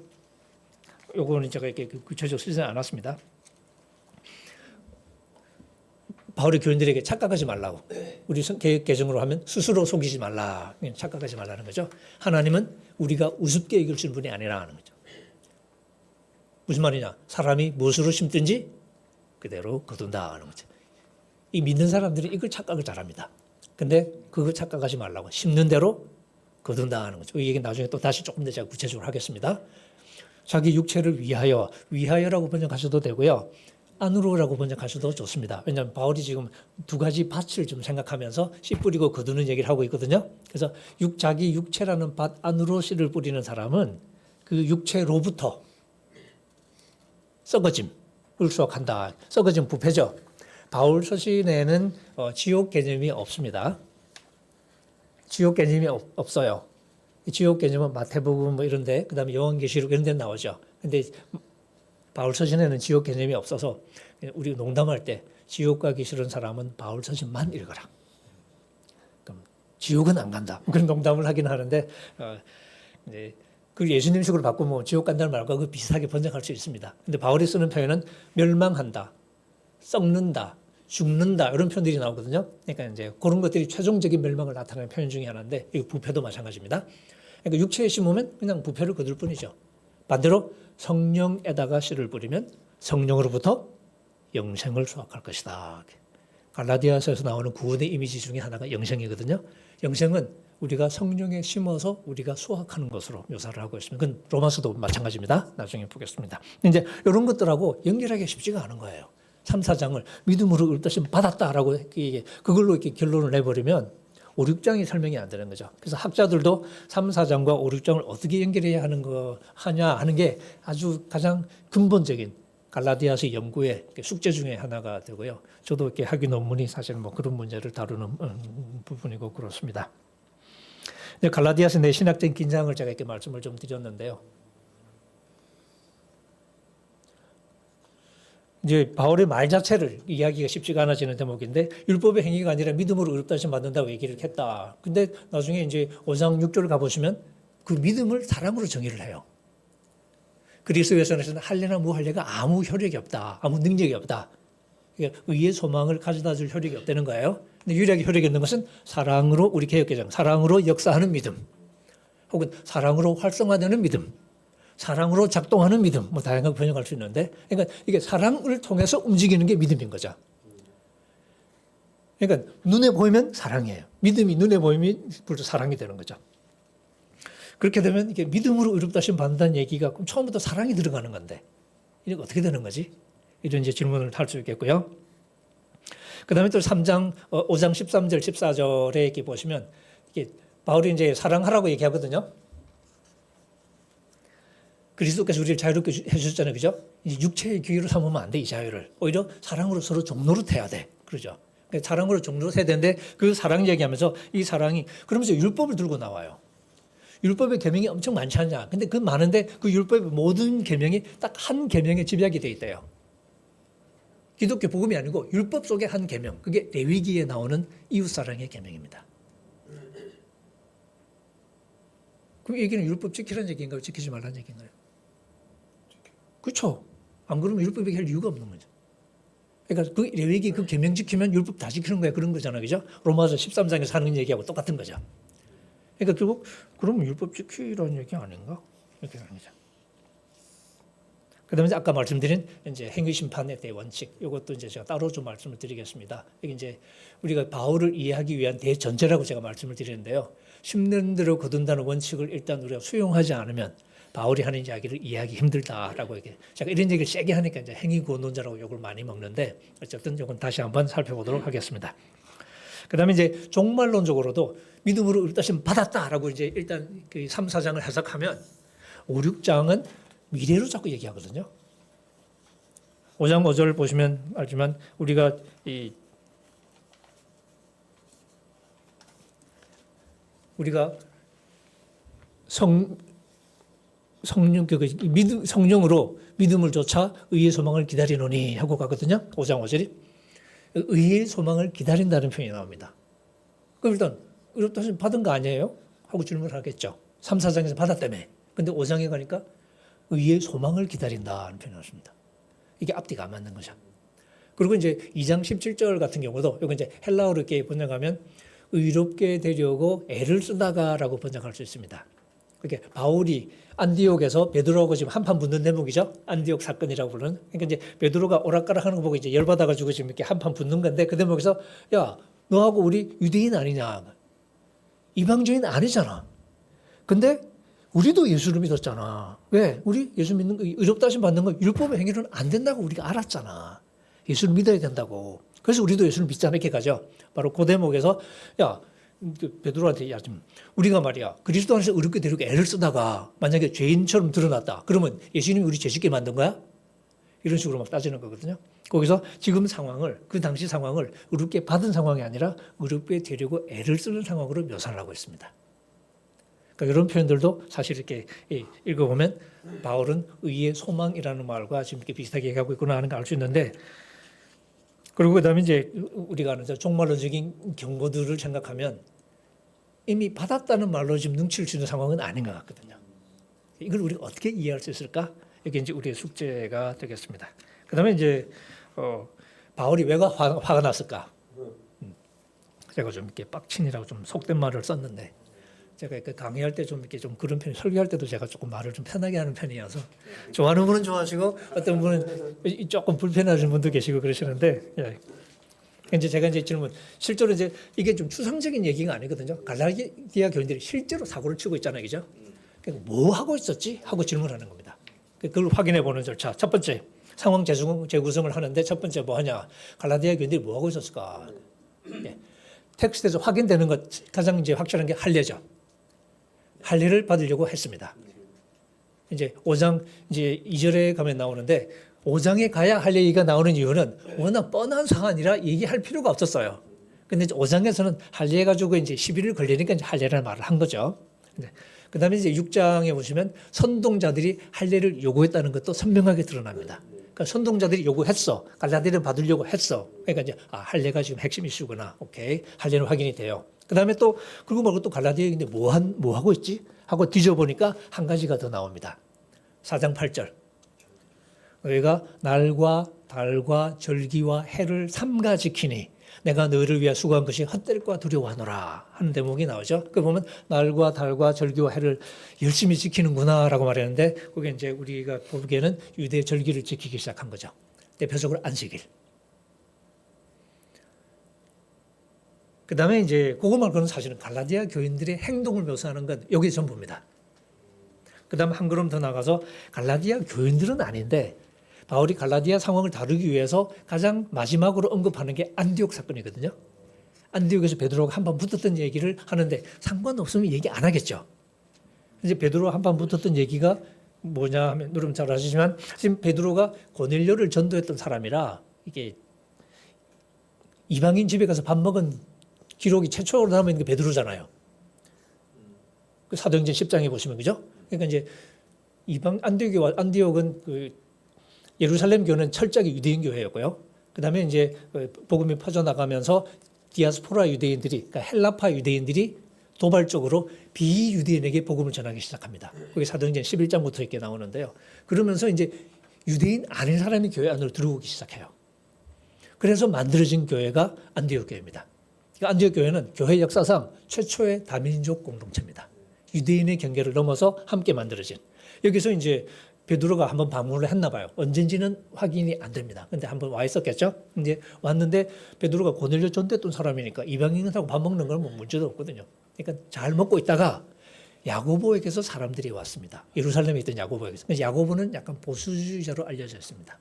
요거는 제가 이렇게 구체적으로 쓰지 않았습니다. 바울이 교인들에게 착각하지 말라고. 우리 개혁 개정으로 하면 스스로 속이지 말라. 착각하지 말라는 거죠. 하나님은 우리가 우습게 여길 수 있는 분이 아니라 하는 거죠. 무슨 말이냐? 사람이 무엇으로 심든지 그대로 거둔다 하는 거죠. 이 믿는 사람들이 이걸 착각을 잘합니다. 근데 그거 착각하지 말라고. 심는 대로 거둔다 하는 거죠. 이 얘기 나중에 또 다시 조금 더 제가 구체적으로 하겠습니다. 자기 육체를 위하여라고 번역하셔도 되고요. 안으로라고 번역하셔도 좋습니다. 왜냐하면 바울이 지금 두 가지 밭을 좀 생각하면서 씨 뿌리고 거두는 얘기를 하고 있거든요. 그래서 자기 육체라는 밭 안으로 씨를 뿌리는 사람은 그 육체로부터 썩어짐을 수확한다. 썩어짐 부패죠. 바울 서신에는 지옥 개념이 없습니다. 지옥 개념이 없어요. 지옥 개념은 마태복음 뭐 이런데 그다음에 요한계시록 이런 데 나오죠. 근데 바울 서신에는 지옥 개념이 없어서 우리 농담할 때 지옥 가기 싫은 사람은 바울 서신만 읽어라. 그럼 지옥은 안 간다. 그런 농담을 하긴 하는데 그 예수님식으로 바꾸면 지옥 간다는 말과 그 비슷하게 번역할 수 있습니다. 근데 바울이 쓰는 표현은 멸망한다, 썩는다, 죽는다 이런 표현들이 나오거든요. 그러니까 이제 그런 것들이 최종적인 멸망을 나타내는 표현 중에 하나인데 이 부패도 마찬가지입니다. 그러니까 육체에 심으면 그냥 부패를 거둘 뿐이죠. 반대로 성령에다가 씨를 뿌리면 성령으로부터 영생을 수확할 것이다. 갈라디아서에서 나오는 구원의 이미지 중에 하나가 영생이거든요. 영생은 우리가 성령에 심어서 우리가 수확하는 것으로 묘사를 하고 있습니다. 그건 로마서도 마찬가지입니다. 나중에 보겠습니다. 이제 이런 것들하고 연결하기 쉽지가 않은 거예요. 3, 4장을 믿음으로 읊듯이 받았다라고 그걸로 이렇게 결론을 내버리면 5, 6장이 설명이 안 되는 거죠. 그래서 학자들도 3, 4장과 5, 6장을 어떻게 연결해야 하는 게 아주 가장 근본적인 갈라디아서 연구의 숙제 중에 하나가 되고요. 저도 이렇게 학위 논문이 사실 뭐 그런 문제를 다루는 부분이고 그렇습니다. 갈라디아서 내 신학적인 긴장을 제가 이렇게 말씀을 좀 드렸는데요. 이제 바울의 말 자체를 이야기가 쉽지가 않아지는 대목인데 율법의 행위가 아니라 믿음으로 의롭다심 받는다고 얘기를 했다. 근데 나중에 이제 5장 6절 가보시면 그 믿음을 사랑으로 정의를 해요. 그리스도에서는 할례나 무할례가 아무 효력이 없다. 아무 능력이 없다. 그러니까 의의 소망을 가져다 줄 효력이 없다는 거예요. 근데 유일하게 효력이 있는 것은 사랑으로 우리 개혁개정, 사랑으로 역사하는 믿음 혹은 사랑으로 활성화되는 믿음 사랑으로 작동하는 믿음, 뭐 다양하게 번역할 수 있는데, 그러니까 이게 사랑을 통해서 움직이는 게 믿음인 거죠. 그러니까 눈에 보이면 사랑이에요. 믿음이 눈에 보이면 사랑이 되는 거죠. 그렇게 되면 이게 믿음으로 의롭다심 받는다는 얘기가 그럼 처음부터 사랑이 들어가는 건데, 이게 어떻게 되는 거지? 이런 이제 질문을 할 수 있겠고요. 그 다음에 또 5장 13절, 14절에 이렇게 보시면, 이게 바울이 이제 사랑하라고 얘기하거든요. 그리스도께서 우리를 자유롭게 해주셨잖아요. 그죠? 이제 육체의 기회로 삼으면 안 돼, 이 자유를. 오히려 사랑으로 서로 종노릇해야 돼. 그러죠? 그러니까 사랑으로 종노릇해야 되는데 그 사랑 얘기하면서 이 사랑이, 그러면서 율법을 들고 나와요. 율법의 계명이 엄청 많지 않냐. 근데 그 많은데 그 율법의 모든 계명이 딱 한 계명에 집약이 돼 있대요. 기독교 복음이 아니고 율법 속의 한 계명. 그게 레위기에 나오는 이웃사랑의 계명입니다. 그 얘기는 율법 지키라는 얘기인가요? 지키지 말라는 얘기인가요? 그렇죠. 안 그러면 율법이 할 이유가 없는 거죠. 그러니까 그 레위기 그 계명 지키면 율법 다 지키는 거야 그런 거잖아요, 그죠? 로마서 13장에서 하는 얘기하고 똑같은 거죠. 그러니까 결국 그럼 율법 지키라는 얘기 아닌가? 이렇게 하는 거죠. 그다음에 아까 말씀드린 이제 행위 심판에 대해 원칙, 이것도 이제 제가 따로 좀 말씀을 드리겠습니다. 이게 이제 우리가 바울을 이해하기 위한 대전제라고 제가 말씀을 드리는데요. 10년대로 거둔다는 원칙을 일단 우리가 수용하지 않으면 바울이 하는 이야기를 이해하기 힘들다라고 얘기해요. 제가 이런 얘기를 세게 하니까 이제 행위구원론자라고 욕을 많이 먹는데 어쨌든 이건 다시 한번 살펴보도록 하겠습니다. 그다음에 이제 종말론적으로도 믿음으로 의롭다심 받았다라고 이제 일단 그 3, 4장을 해석하면 5, 6장은 미래로 자꾸 얘기하거든요. 5장 5절 보시면 알지만 우리가 성령으로 믿음을 좇아 의의 소망을 기다리노니 하고 가거든요. 5장 5절이 의의 소망을 기다린다는 표현이 나옵니다. 그럼 일단 의롭다 하심 받은 거 아니에요? 하고 질문을 하겠죠. 3, 4장에서 받았다며. 근데 5장에 가니까 의의 소망을 기다린다는 표현을 하십니다. 이게 앞뒤가 안 맞는 거죠. 그리고 이제 2장 17절 같은 경우도 이거 이제 헬라어로 이렇게 번역하면 의롭게 되려고 애를 쓰다가라고 번역할 수 있습니다. 그러니까 바울이 안디옥에서 베드로하고 지금 한판 붙는 대목이죠. 안디옥 사건이라고 부르는. 그러니까 이제 베드로가 오락가락 하는 거 보고 이제 열받아가지고 지금 이렇게 한판 붙는 건데 그 대목에서 야, 너하고 우리 유대인 아니냐. 이방주인 아니잖아. 근데 우리도 예수를 믿었잖아. 왜? 우리 예수 믿는 거, 의롭다 하심 받는 거 율법의 행위로는 안 된다고 우리가 알았잖아. 예수를 믿어야 된다고. 그래서 우리도 예수를 믿잖아. 이렇게 가죠. 바로 그 대목에서 야, 베드로한테 야, 좀 우리가 말이야 그리스도 안에서 의롭게 되려고 애를 쓰다가 만약에 죄인처럼 드러났다. 그러면 예수님이 우리 죄짓게 만든 거야? 이런 식으로 막 따지는 거거든요. 거기서 지금 상황을 그 당시 상황을 의롭게 받은 상황이 아니라 의롭게 되려고 애를 쓰는 상황으로 묘사를 하고 있습니다. 그러니까 이런 표현들도 사실 이렇게 읽어보면 바울은 의의 소망이라는 말과 지금 이렇게 비슷하게 얘기하고 있구나 하는 걸 알 수 있는데 그리고 그다음에 이제 우리가 아는 종말론적인 경고들을 생각하면 이미 받았다는 말로 지금 눈치를 주는 상황은 아닌 것 같거든요. 이걸 우리가 어떻게 이해할 수 있을까? 이게 이제 우리의 숙제가 되겠습니다. 그다음에 이제 바울이 왜 화가 났을까? 제가 좀 이렇게 빡친이라고 좀 속된 말을 썼는데. 제가 강의할 때 좀 이렇게 좀 그런 편, 설교할 때도 제가 조금 말을 좀 편하게 하는 편이어서 좋아하는 분은 좋아하시고 어떤 분은 조금 불편하신 분도 계시고 그러시는데 예. 이제 제가 이제 질문 실제로 이제 이게 좀 추상적인 얘기가 아니거든요. 갈라디아 교인들이 실제로 사고를 치고 있잖아요, 그죠? 뭐 하고 있었지? 하고 질문하는 겁니다. 그걸 확인해 보는 절차. 첫 번째 상황 재구성을 하는데 첫 번째 뭐 하냐? 갈라디아 교인들이 뭐 하고 있었을까? 예. 텍스트에서 확인되는 것 가장 이제 확실한 게 할례죠. 할례를 받으려고 했습니다. 이제 5장 이제 2절에 가면 나오는데 5장에 가야 할례 얘기가 나오는 이유는 워낙 뻔한 사안이라 얘기할 필요가 없었어요. 근데 5장에서는 할례 가지고 이제 11일 걸리니까 이제 할례라는 말을 한 거죠. 그다음에 이제 6장에 보시면 선동자들이 할례를 요구했다는 것도 선명하게 드러납니다. 그러니까 선동자들이 요구했어. 갈라디아를 받으려고 했어. 그러니까 이제 할례가 지금 핵심 이슈구나. 오케이. 할례는 확인이 돼요. 그다음에 또 그리고 말고 또 갈라디아인데 뭐 하고 있지? 하고 뒤져보니까 한 가지가 더 나옵니다. 4장 8절. 너희가 날과 달과 절기와 해를 삼가 지키니 내가 너희를 위해 수고한 것이 헛될까 두려워하노라 하는 대목이 나오죠. 그 보면 날과 달과 절기와 해를 열심히 지키는구나라고 말했는데 그게 이제 우리가 보기에는 유대 절기를 지키기 시작한 거죠. 대표적으로 안식일. 그 다음에 이제 그거 말고는 사실은 갈라디아 교인들의 행동을 묘사하는 건 여기 전부입니다. 그 다음에 한 걸음 더 나가서 갈라디아 교인들은 아닌데 바울이 갈라디아 상황을 다루기 위해서 가장 마지막으로 언급하는 게 안디옥 사건이거든요. 안디옥에서 베드로가 한 번 붙었던 얘기를 하는데 상관없으면 얘기 안 하겠죠. 이제 베드로가 한 번 붙었던 얘기가 뭐냐 하면 여러분 잘 아시지만 지금 베드로가 고넬료를 전도했던 사람이라 이게 이방인 집에 가서 밥 먹은 기록이 최초로 남은 게 베드로잖아요. 그 사도행전 10장에 보시면 그죠? 그러니까 이제 안디옥은 그 예루살렘 교회는 철저하게 유대인 교회였고요. 그다음에 이제 복음이 퍼져 나가면서 디아스포라 유대인들이, 그러니까 헬라파 유대인들이 도발적으로 비유대인에게 복음을 전하기 시작합니다. 그게 사도행전 11장부터 이렇게 나오는데요. 그러면서 이제 유대인 아닌 사람이 교회 안으로 들어오기 시작해요. 그래서 만들어진 교회가 안디옥 교회입니다. 안디옥 교회는 교회 역사상 최초의 다민족 공동체입니다. 유대인의 경계를 넘어서 함께 만들어진. 여기서 이제 베드로가 한번 방문을 했나 봐요. 언젠지는 확인이 안 됩니다. 근데 한번 와 있었겠죠. 이제 왔는데 베드로가 고넬료 전도했던 사람이니까 이방인하고 밥 먹는 건 뭐 문제도 없거든요. 그러니까 잘 먹고 있다가 야고보에게서 사람들이 왔습니다. 예루살렘에 있던 야고보에게서. 야고보는 약간 보수주의자로 알려져 있습니다.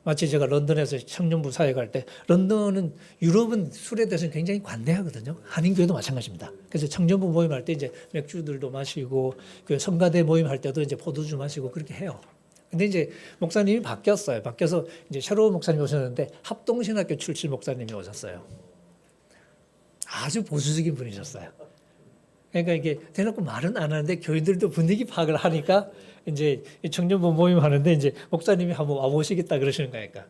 마치 제가 런던에서 청년부 사회 갈 때, 런던은 유럽은 술에 대해서는 굉장히 관대하거든요. 한인교회도 마찬가지입니다. 그래서 청년부 모임할 때 이제 맥주들도 마시고, 그 성가대 모임할 때도 이제 포도주 마시고 그렇게 해요. 근데 이제 목사님이 바뀌었어요. 바뀌어서 이제 새로운 목사님이 오셨는데 합동신학교 출신 목사님이 오셨어요. 아주 보수적인 분이셨어요. 그러니까 이게 대놓고 말은 안 하는데 교인들도 분위기 파악을 하니까 이제 청년부 모임 하는데 이제 목사님이 한번 와보시겠다 그러시는 거니까.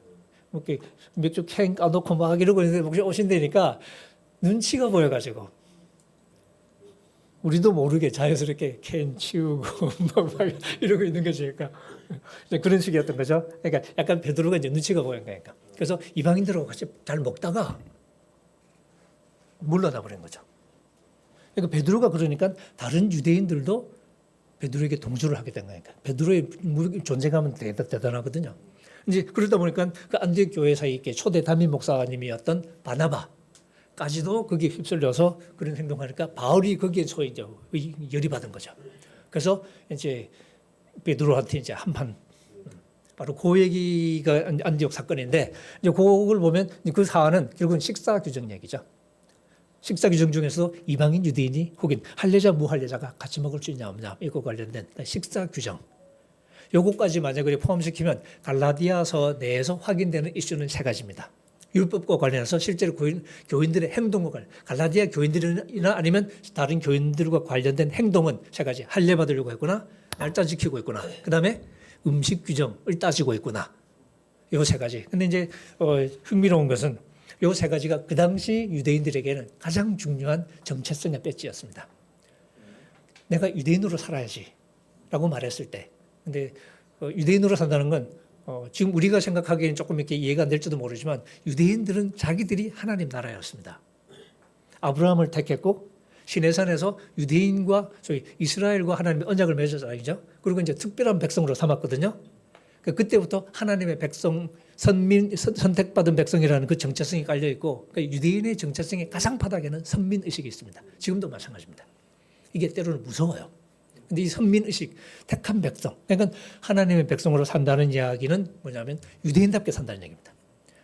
뭐 이렇게 맥주 캔 까놓고 막 이러고 있는데 목사 오신다니까 눈치가 보여가지고 우리도 모르게 자연스럽게 캔 치우고 막 이러고 있는 것이니까 그런 식이었던 거죠. 그러니까 약간 베드로가 이제 눈치가 보인 거니까. 그래서 이방인들하고 같이 잘 먹다가 물러나 버린 거죠. 그러니까 베드로가 그러니까 다른 유대인들도 베드로에게 동조를 하게 된 거니까. 베드로의 존재감은 대단하거든요. 이제 그러다 보니까 그 안디옥 교회 사이에 초대 담임 목사님이었던 바나바까지도 거기에 휩쓸려서 그런 행동하니까 바울이 거기에 소위 이제 열이 받은 거죠. 그래서 이제 베드로한테 이제 한판 바로 그 얘기가 안디옥 사건인데 이제 그걸 보면 그 사안은 결국은 식사 규정 얘기죠. 식사 규정 중에서 이방인 유대인이 혹은 할례자 무할례자가 같이 먹을 수 있냐 없냐 이거 관련된 식사 규정. 요거까지 만약에 포함시키면 갈라디아서 내에서 확인되는 이슈는 세 가지입니다. 율법과 관련해서 실제로 교인들의 행동과 관련, 갈라디아 교인들이나 아니면 다른 교인들과 관련된 행동은 세 가지. 할례 받으려고 했구나, 날짜 지키고 있구나, 그 다음에 음식 규정을 따지고 있구나. 요 세 가지. 근데 이제 흥미로운 것은 요 세 가지가 그 당시 유대인들에게는 가장 중요한 정체성의 배지였습니다. 내가 유대인으로 살아야지 라고 말했을 때, 근데 유대인으로 산다는 건 지금 우리가 생각하기에는 조금 이렇게 이해가 안 될지도 모르지만 유대인들은 자기들이 하나님 나라였습니다. 아브라함을 택했고 시내산에서 유대인과 소위 이스라엘과 하나님의 언약을 맺었잖아요. 그리고 이제 특별한 백성으로 삼았거든요. 그때부터 하나님의 백성, 선택받은 백성이라는 그 정체성이 깔려 있고, 그러니까 유대인의 정체성의 가장 바닥에는 선민 의식이 있습니다. 지금도 마찬가지입니다. 이게 때로는 무서워요. 근데 이 선민 의식, 택한 백성, 그러니까 하나님의 백성으로 산다는 이야기는 뭐냐면 유대인답게 산다는 얘기입니다.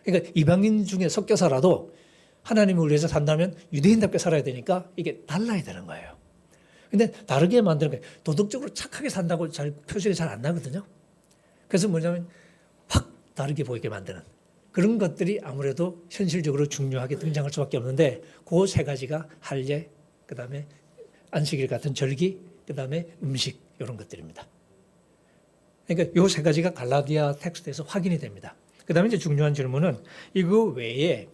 그러니까 이방인 중에 섞여 살아도 하나님을 위해서 산다면 유대인답게 살아야 되니까 이게 달라야 되는 거예요. 근데 다르게 만드는 거예요. 도덕적으로 착하게 산다고 잘 표시가 잘 안 나거든요. 그래서 뭐냐면 확 다르게 보이게 만드는 그런 것들이 아무래도 현실적으로 중요하게 등장할 수밖에 없는데 그 세 가지가 할례, 그다음에 안식일 같은 절기, 그다음에 음식 이런 것들입니다. 그러니까 요 세 가지가 갈라디아 텍스트에서 확인이 됩니다. 그다음에 이제 중요한 질문은 이거 외에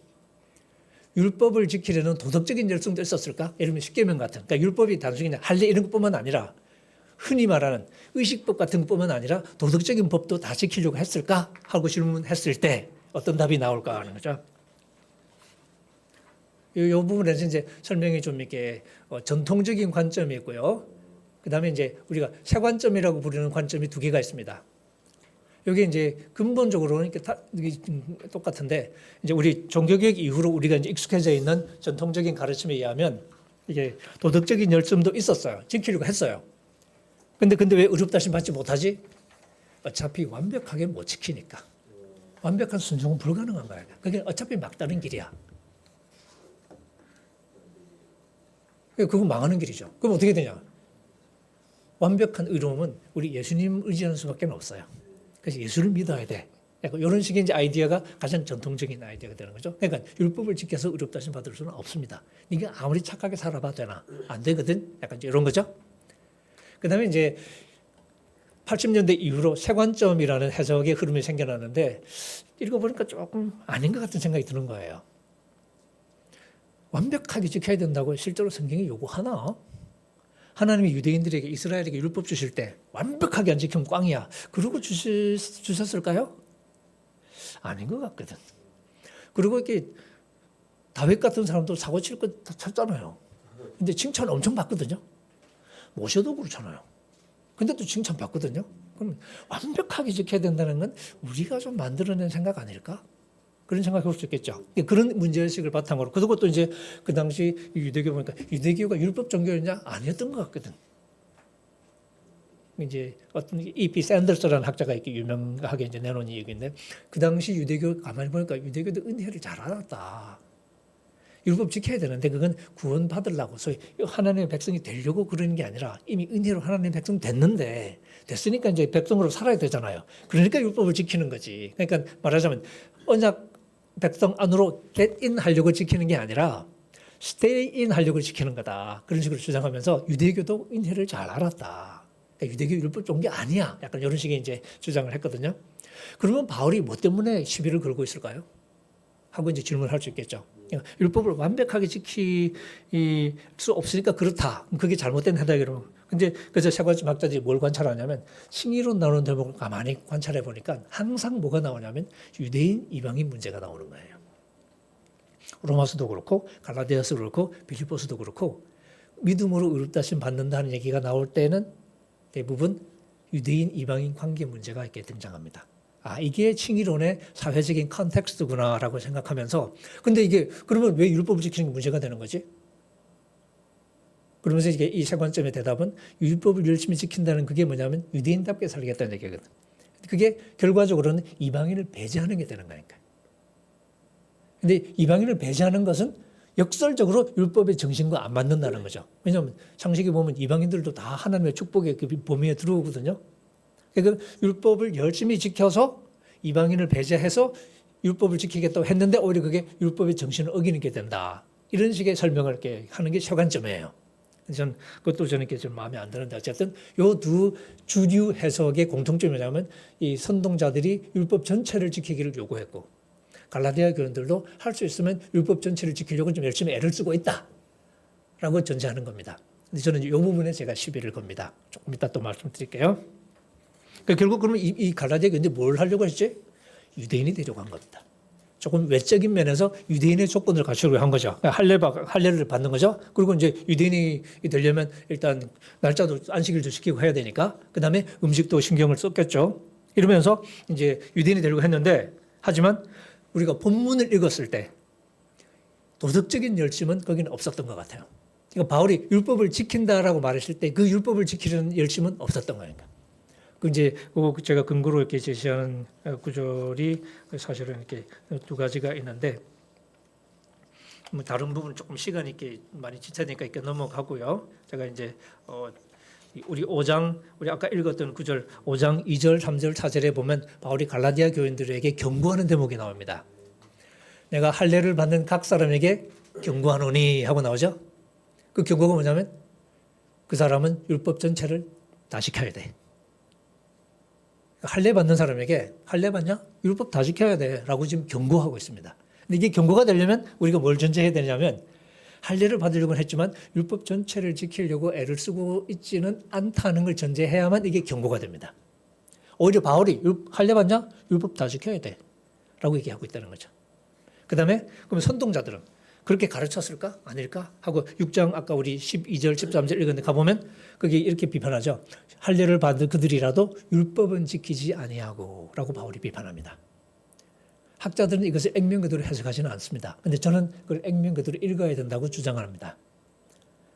율법을 지키려는 도덕적인 열성도 있었을까? 예를 들면 십계명 같은. 그러니까 율법이 단순히 할례 이런 것뿐만 아니라 흔히 말하는 의식법 같은 것뿐만 아니라 도덕적인 법도 다 지키려고 했을까? 하고 질문했을 때 어떤 답이 나올까 하는 거죠. 이 부분에서 이제 설명이 좀 이렇게 전통적인 관점이 있고요. 그 다음에 이제 우리가 세관점이라고 부르는 관점이 두 개가 있습니다. 여기 이제 근본적으로는 이렇게 똑같은데 이제 우리 종교개혁 이후로 우리가 이제 익숙해져 있는 전통적인 가르침에 의하면 이게 도덕적인 열심도 있었어요. 지키려고 했어요. 근데 왜 의롭다심 받지 못하지? 어차피 완벽하게 못 지키니까. 완벽한 순종은 불가능한 거야. 그게 어차피 막다른 길이야. 그건 망하는 길이죠. 그럼 어떻게 되냐? 완벽한 의로움은 우리 예수님 의지하는 수밖에 없어요. 그래서 예수를 믿어야 돼. 약간 이런 식의 이제 아이디어가 가장 전통적인 아이디어가 되는 거죠. 그러니까 율법을 지켜서 의롭다심 받을 수는 없습니다. 네가 아무리 착하게 살아봐도 되나? 안 되거든. 약간 이런 거죠. 그다음에 이제 80년대 이후로 세관점이라는 해석의 흐름이 생겨났는데 읽어보니까 조금 아닌 것 같은 생각이 드는 거예요. 완벽하게 지켜야 된다고 실제로 성경이 요구하나? 하나님이 유대인들에게 이스라엘에게 율법 주실 때 완벽하게 안 지키면 꽝이야. 그러고 주셨을까요? 아닌 것 같거든. 그리고 이렇게 다윗 같은 사람도 사고 칠 거 쳤잖아요. 근데 칭찬 엄청 받거든요. 모세도 그렇잖아요. 근데 또 칭찬 받거든요. 그럼 완벽하게 지켜야 된다는 건 우리가 좀 만들어낸 생각 아닐까? 그런 생각해 볼 수 있겠죠. 그런 문제의식을 바탕으로. 그리고 또 이제 그 당시 유대교 보니까 유대교가 율법 종교였냐? 아니었던 것 같거든. 이제 어떤 E.P. 샌더스라는 학자가 이렇게 유명하게 이제 내놓은 얘기인데 그 당시 유대교 가만히 보니까 유대교도 은혜를 잘 알았다. 율법 지켜야 되는데 그건 구원 받으려고 소위 하나님의 백성이 되려고 그러는 게 아니라 이미 은혜로 하나님의 백성 됐는데 됐으니까 이제 백성으로 살아야 되잖아요. 그러니까 율법을 지키는 거지. 그러니까 말하자면 언약 백성 안으로 get in 하려고 지키는 게 아니라 stay in 하려고 지키는 거다. 그런 식으로 주장하면서 유대교도 은혜를 잘 알았다. 그러니까 유대교 율법 종교 아니야. 약간 이런 식의 이제 주장을 했거든요. 그러면 바울이 뭐 때문에 시비를 걸고 있을까요? 하고 이제 질문할 수 있겠죠. 율법을 완벽하게 지킬 수 없으니까 그렇다. 그게 잘못된 해석이라고. 근데 그래서 세관점 학자들이 뭘 관찰하냐면 신의론 나오는 대목을 가만히 관찰해 보니까 항상 뭐가 나오냐면 유대인 이방인 문제가 나오는 거예요. 로마서도 그렇고 갈라디아서도 그렇고 빌립보서도 그렇고 믿음으로 의롭다심 받는다는 얘기가 나올 때는 대부분 유대인 이방인 관계 문제가 이렇게 등장합니다. 아, 이게 칭의론의 사회적인 컨텍스트구나라고 생각하면서 근데 이게 그러면 왜 율법을 지키는 게 문제가 되는 거지? 그러면서 이게 이 세 관점의 대답은 율법을 열심히 지킨다는 그게 뭐냐면 유대인답게 살겠다는 얘기거든. 그게 결과적으로는 이방인을 배제하는 게 되는 거니까. 근데 이방인을 배제하는 것은 역설적으로 율법의 정신과 안 맞는다는 거죠. 왜냐하면 창세기 보면 이방인들도 다 하나님의 축복의 그 범위에 들어오거든요. 그러니까 율법을 열심히 지켜서 이방인을 배제해서 율법을 지키겠다고 했는데 오히려 그게 율법의 정신을 어기는 게 된다. 이런 식의 설명을 이렇게 하는 게 세관점이에요. 그것도 저는 좀 마음에 안 드는데 어쨌든 요 두 주류 해석의 공통점이 뭐냐면 이 선동자들이 율법 전체를 지키기를 요구했고 갈라디아 교인들도 할 수 있으면 율법 전체를 지키려고 좀 열심히 애를 쓰고 있다라고 전제하는 겁니다. 근데 저는 이 부분에 제가 시비를 겁니다. 조금 이따 또 말씀드릴게요. 그러니까 결국 그러면 이 갈라디아 교인들이 뭘 하려고 했지? 유대인이 되려고 한 겁니다. 조금 외적인 면에서 유대인의 조건을 갖추려고 한 거죠. 할례를 받는 거죠. 그리고 이제 유대인이 되려면 일단 날짜도 안식일도 지키고 해야 되니까 그 다음에 음식도 신경을 썼겠죠. 이러면서 이제 유대인이 되려고 했는데 하지만 우리가 본문을 읽었을 때 도덕적인 열심은 거기는 없었던 것 같아요. 그러니까 바울이 율법을 지킨다라고 말했을 때 그 율법을 지키려는 열심은 없었던 거니까. 그 이제 제가 근거로 이렇게 제시하는 구절이 사실은 이렇게 두 가지가 있는데 뭐 다른 부분 조금 시간이 이렇게 많이 지체되니까 이렇게 넘어가고요. 제가 이제 우리 5장 우리 아까 읽었던 구절 5장 2절, 3절, 4절에 보면 바울이 갈라디아 교인들에게 경고하는 대목이 나옵니다. 내가 할례를 받는 각 사람에게 경고하노니 하고 나오죠. 그 경고가 뭐냐면 그 사람은 율법 전체를 다 지켜야 돼. 할례 받는 사람에게 할례 받냐? 율법 다 지켜야 돼라고 지금 경고하고 있습니다. 근데 이게 경고가 되려면 우리가 뭘 전제해야 되냐면 할례를 받으려고 했지만 율법 전체를 지키려고 애를 쓰고 있지는 않다는 걸 전제해야만 이게 경고가 됩니다. 오히려 바울이 할례 받냐? 율법 다 지켜야 돼라고 얘기하고 있다는 거죠. 그다음에 그럼 선동자들은 그렇게 가르쳤을까? 아닐까? 하고 6장 아까 우리 12절, 13절 읽었는데 가보면 거기 이렇게 비판하죠. 할례를 받은 그들이라도 율법은 지키지 아니하고 라고 바울이 비판합니다. 학자들은 이것을 액면 그대로 해석하지는 않습니다. 그런데 저는 그걸 액면 그대로 읽어야 된다고 주장합니다.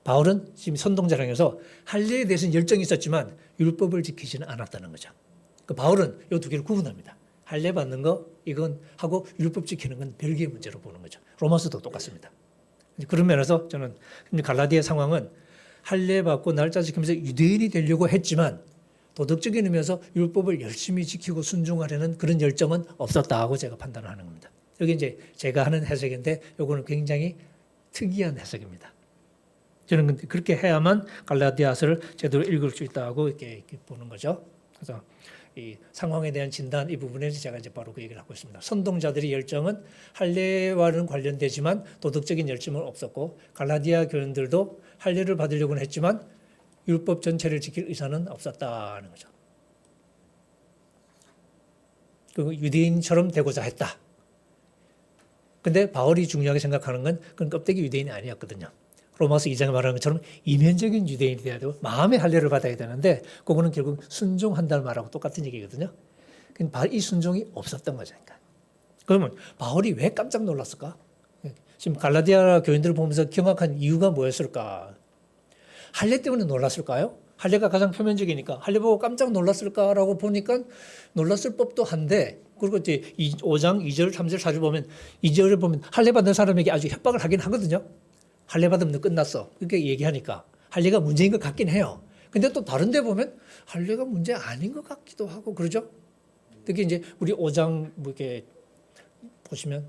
바울은 지금 선동자랑에서 할례에 대해서는 열정이 있었지만 율법을 지키지는 않았다는 거죠. 그 바울은 이 두 개를 구분합니다. 할례 받는 거 이건 하고 율법 지키는 건 별개의 문제로 보는 거죠. 로마서도 똑같습니다. 그런 면에서 저는 갈라디아 상황은 할례 받고 날짜 지키면서 유대인이 되려고 했지만 도덕적인 의미에서 율법을 열심히 지키고 순종하려는 그런 열정은 없었다고 제가 판단을 하는 겁니다. 여기 이제 제가 하는 해석인데 이거는 굉장히 특이한 해석입니다. 저는 근데 그렇게 해야만 갈라디아서를 제대로 읽을 수 있다고 이렇게 보는 거죠. 그래서 이 상황에 대한 진단 이 부분에서 제가 이제 바로 그 얘기를 하고 있습니다. 선동자들의 열정은 할례와는 관련되지만 도덕적인 열정은 없었고 갈라디아 교인들도 할례를 받으려고는 했지만 율법 전체를 지킬 의사는 없었다는 거죠. 그 유대인처럼 되고자 했다. 근데 바울이 중요하게 생각하는 건 그건 껍데기 유대인이 아니었거든요. 로마서 2장에 말하는 것처럼 이면적인 유대인이 돼야 되고 마음의 할례를 받아야 되는데 그거는 결국 순종한다는 말하고 똑같은 얘기거든요. 이 순종이 없었던 거죠. 그러면 바울이 왜 깜짝 놀랐을까? 지금 갈라디아 교인들을 보면서 경악한 이유가 뭐였을까? 할례 때문에 놀랐을까요? 할례가 가장 표면적이니까 할례 보고 깜짝 놀랐을까라고 보니까 놀랐을 법도 한데 그리고 이제 5장 2절, 3절, 4절 보면 2절을 보면 할례 받는 사람에게 아주 협박을 하긴 하거든요. 할례 받으면 끝났어. 그렇게 얘기하니까 할례가 문제인 것 같긴 해요. 근데 또 다른 데 보면 할례가 문제 아닌 것 같기도 하고 그러죠. 특히 이제 우리 5장 뭐 이렇게 보시면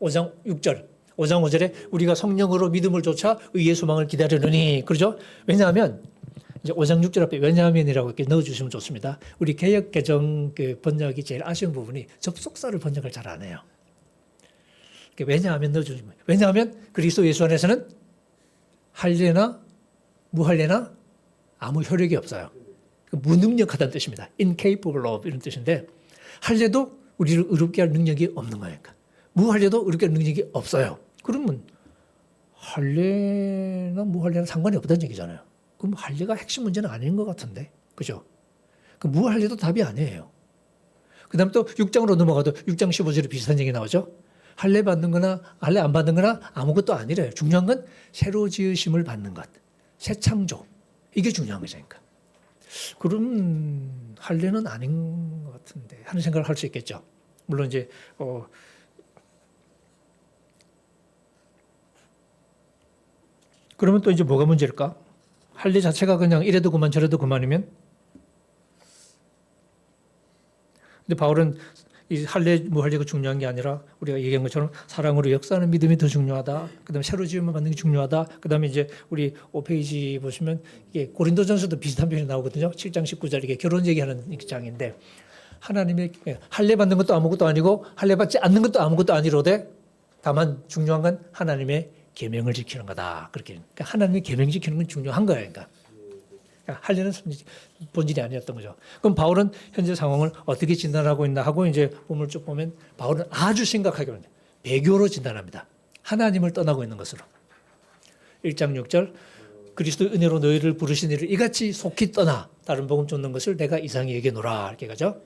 5장 6절, 5장 5절에 우리가 성령으로 믿음을 좇아 의의 소망을 기다리느니 그러죠. 왜냐하면 이제 5장 6절 앞에 왜냐하면이라고 이렇게 넣어주시면 좋습니다. 우리 개역 개정 그 번역이 제일 아쉬운 부분이 접속사를 번역을 잘 안 해요. 왜냐하면 넣어주시면 왜냐하면 그리스도 예수 안에서는 할례나 무할례나 아무 효력이 없어요. 무능력하다는 뜻입니다. incapable of 이런 뜻인데 할례도 우리를 의롭게 할 능력이 없는 거니까 무할례도 의롭게 할 능력이 없어요. 그러면 할례나 무할례는 상관이 없다는 얘기잖아요. 그럼 할례가 핵심 문제는 아닌 것 같은데, 그죠? 그 무할례도 답이 아니에요. 그다음 또 6장으로 넘어가도 6장 15절에 비슷한 얘기 나오죠. 할례 받는 거나 할례 안 받는 거나 아무것도 아니래요. 중요한 건 새로 지으심을 받는 것, 새 창조. 이게 중요한 거죠. 그러니까. 그럼 할례는 아닌 것 같은데 하는 생각을 할 수 있겠죠. 물론 이제 그러면 또 이제 뭐가 문제일까? 할례 자체가 그냥 이래도 그만 저래도 그만이면? 근데 바울은 이 할례 무할례가 중요한 게 아니라 우리가 얘기한 것처럼 사랑으로 역사하는 믿음이 더 중요하다. 그다음에 새로 지음을 받는 게 중요하다. 그다음에 이제 우리 5페이지 보시면 이게 고린도전서도 비슷한 표현이 나오거든요. 7장 19절 이게 결혼 얘기하는 장인데 하나님의 할례 받는 것도 아무것도 아니고 할례 받지 않는 것도 아무것도 아니로되 다만 중요한 건 하나님의 계명을 지키는 거다. 그렇게 그러니까 하나님의 계명 지키는 건 중요한 거예요. 그러니까 할례는 본질이 아니었던 거죠. 그럼 바울은 현재 상황을 어떻게 진단하고 있나 하고 이제 본문을 쭉 보면 바울은 아주 심각하게 배교로 진단합니다. 하나님을 떠나고 있는 것으로. 1장 6절 그리스도의 은혜로 너희를 부르신 이를 이같이 속히 떠나 다른 복음 쫓는 것을 내가 이상히 여기노라 이렇게 가죠.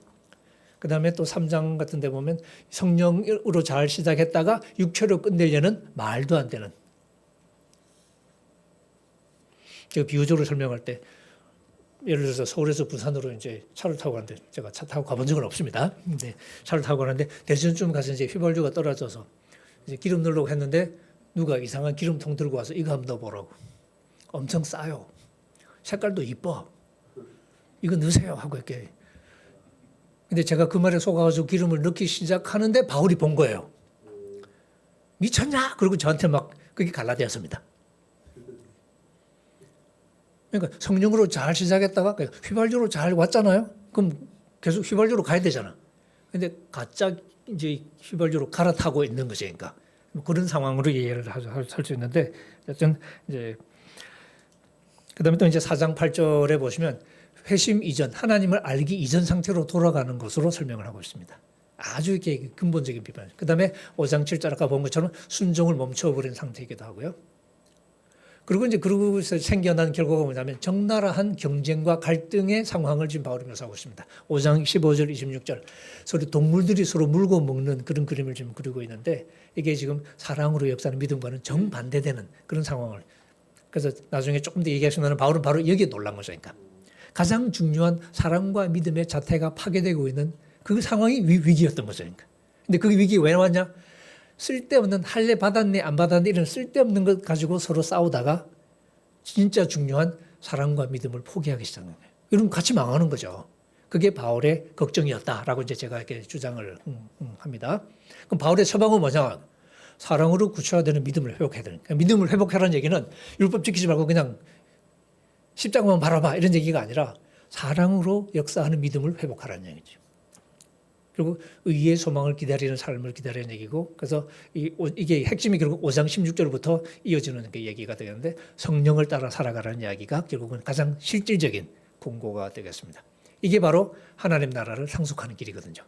그 다음에 또 3장 같은 데 보면 성령으로 잘 시작했다가 육체로 끝내려는 말도 안 되는. 제가 비유적으로 설명할 때 예를 들어서 서울에서 부산으로 이제 차를 타고 가는데 제가 차 타고 가본 적은 없습니다. 근데 차를 타고 가는데 대전쯤 가서 이제 휘발유가 떨어져서 이제 기름 넣으려고 했는데 누가 이상한 기름통 들고 와서 이거 한번 넣어보라고. 엄청 싸요. 색깔도 이뻐. 이거 넣으세요 하고 이렇게. 근데 제가 그 말에 속아가지고 기름을 넣기 시작하는데 바울이 본 거예요. 미쳤냐? 그리고 저한테 막 그게 갈라디아서입니다. 그러니까 성령으로 잘 시작했다가 휘발유로 잘 왔잖아요. 그럼 계속 휘발유로 가야 되잖아. 근데 가짜 이제 휘발유로 갈아타고 있는 거죠. 그러니까 그런 상황으로 이해를 할 수 있는데 어쨌든 이제 그다음에 또 이제 4장 8절에 보시면 회심 이전, 하나님을 알기 이전 상태로 돌아가는 것으로 설명을 하고 있습니다. 아주 이렇게 근본적인 비판. 그 다음에 5장 7절 아까 본 것처럼 순종을 멈춰버린 상태이기도 하고요. 그리고 이제 그러고서 생겨난 결과가 뭐냐면 적나라한 경쟁과 갈등의 상황을 지금 바울이 묘사하고 있습니다. 5장 15절, 26절. 서로 동물들이 서로 물고 먹는 그런 그림을 지금 그리고 있는데 이게 지금 사랑으로 역사하는 믿음과는 정반대되는 그런 상황을. 그래서 나중에 조금 더 얘기하시면 바울은 바로 여기에 놀란 거죠. 그러니까. 가장 중요한 사랑과 믿음의 자태가 파괴되고 있는 그 상황이 위기였던 거죠. 그러니까. 근데 그 위기가 왜 왔냐? 쓸데없는 할례 받았네 안 받았네 이런 쓸데없는 것 가지고 서로 싸우다가 진짜 중요한 사랑과 믿음을 포기하기 시작한 거예요. 이러면 같이 망하는 거죠. 그게 바울의 걱정이었다라고 이제 제가 이렇게 주장을 합니다. 그럼 바울의 처방은 뭐냐? 사랑으로 구체화되는 믿음을 회복해야 되는 거예요. 믿음을 회복하라는 얘기는 율법 지키지 말고 그냥 십자가만 바라봐 이런 얘기가 아니라 사랑으로 역사하는 믿음을 회복하라는 얘기죠. 그리고 의의 소망을 기다리는 삶을 기다리는 얘기고, 그래서 이게 핵심이 결국 5장 16절부터 이어지는 그 얘기가 되는데, 성령을 따라 살아가라는 이야기가 결국은 가장 실질적인 공고가 되겠습니다. 이게 바로 하나님 나라를 상속하는 길이거든요.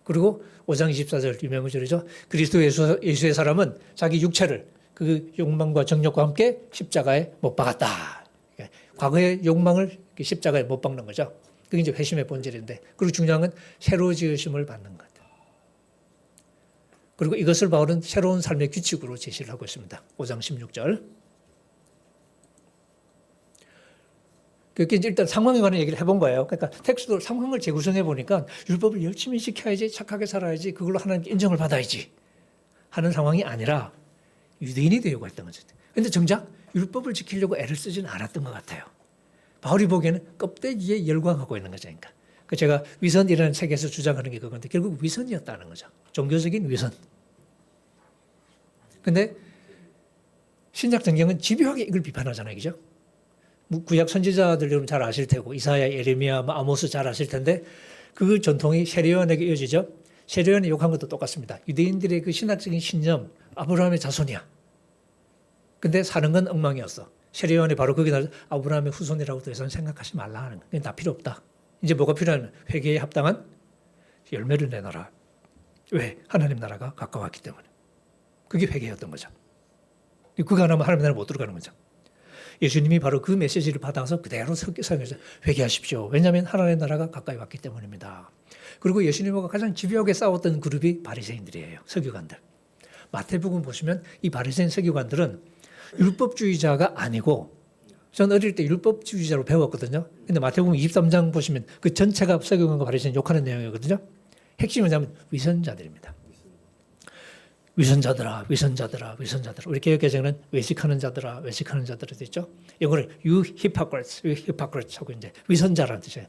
그리고 5장 24절 유명한 절이죠. 그리스도 예수의 사람은 자기 육체를 그 욕망과 정욕과 함께 십자가에 못 박았다. 그러니까 과거의 욕망을 십자가에 못 박는 거죠. 그게 이제 회심의 본질인데, 그리고 중요한 건 새로 지으심을 받는 것. 그리고 이것을 바울은 새로운 삶의 규칙으로 제시를 하고 있습니다. 5장 16절. 그렇게 이제 일단 상황에 관한 얘기를 해본 거예요. 그러니까 텍스트로 상황을 재구성해 보니까 율법을 열심히 지켜야지, 착하게 살아야지, 그걸로 하나님께 인정을 받아야지 하는 상황이 아니라 유대인이 되려고 했던 거죠. 그런데 정작 율법을 지키려고 애를 쓰지는 않았던 것 같아요. 바울이 보기에는 껍데기에 열광하고 있는 거죠. 그러니까 제가 위선이라는 책에서 주장하는 게 그건데 결국 위선이었다는 거죠. 종교적인 위선. 그런데 신약 성경은 집요하게 이걸 비판하잖아요. 그죠? 구약 선지자들 여러분 잘 아실 테고, 이사야, 예레미야, 아모스 잘 아실 텐데 그 전통이 세례요한에게 이어지죠. 세례요한이 욕한 것도 똑같습니다. 유대인들의 그 신학적인 신념, 아브라함의 자손이야. 근데 사는 건 엉망이었어. 세례요한이 바로 거기다 아브라함의 후손이라고 더 이상 생각하지 말라 하는 거예요. 다 필요 없다. 이제 뭐가 필요하냐면 회개에 합당한 열매를 내놔라. 왜? 하나님 나라가 가까웠기 때문에. 그게 회개였던 거죠. 그거 안 하면 하나님 나라 못 들어가는 거죠. 예수님이 바로 그 메시지를 받아서 그대로 설교해서 회개하십시오. 왜냐하면 하나님 나라가 가까이 왔기 때문입니다. 그리고 예수님과 가장 집요하게 싸웠던 그룹이 바리새인들이에요. 서기관들. 마태복음 보시면 이 바리새인 서기관들은 율법주의자가 아니고, 전 어릴 때 율법주의자로 배웠거든요. 근데 마태복음 23장 보시면 그 전체가 서기관과 바리새인 욕하는 내용이거든요. 핵심은 뭐냐면 위선자들입니다. 위선자들아, 위선자들아, 위선자들아. 우리 개역개정은 외식하는 자들아, 외식하는 자들아 됐죠. 영어로 you hypocrites, you hypocrites 하고 이제 위선자라는 뜻이에요.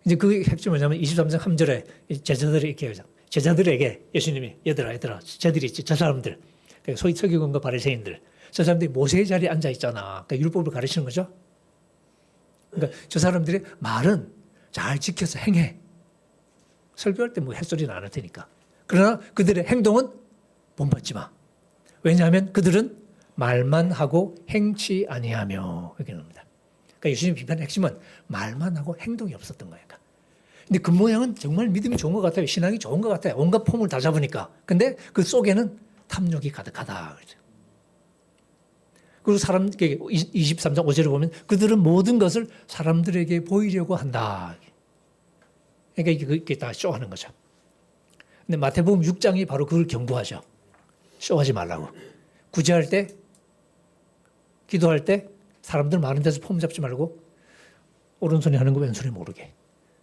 이제 그 핵심은 뭐냐면 23장 3절에 제자들이 이렇게 하죠. 제자들에게 예수님이 얘들아, 쟤들이 있지, 저 사람들, 소위 서기관과 바리새인들, 저 사람들이 모세의 자리에 앉아 있잖아. 그러니까 율법을 가르치는 거죠. 그러니까 저 사람들의 말은 잘 지켜서 행해. 설교할 때 뭐 햇소리는 안 할 테니까. 그러나 그들의 행동은 본받지 마. 왜냐하면 그들은 말만 하고 행치 아니하며. 이렇게 나옵니다. 그러니까 예수님 비판의 핵심은 말만 하고 행동이 없었던 거예요. 근데 그 모양은 정말 믿음이 좋은 것 같아요. 신앙이 좋은 것 같아요. 온갖 폼을 다 잡으니까. 근데 그 속에는 탐욕이 가득하다. 그리고 23장 5절을 보면 그들은 모든 것을 사람들에게 보이려고 한다. 그러니까 이게 다 쇼하는 거죠. 근데 마태복음 6장이 바로 그걸 경고하죠. 쇼하지 말라고. 구제할 때, 기도할 때 사람들 많은 데서 폼 잡지 말고 오른손이 하는 거 왼손이 모르게.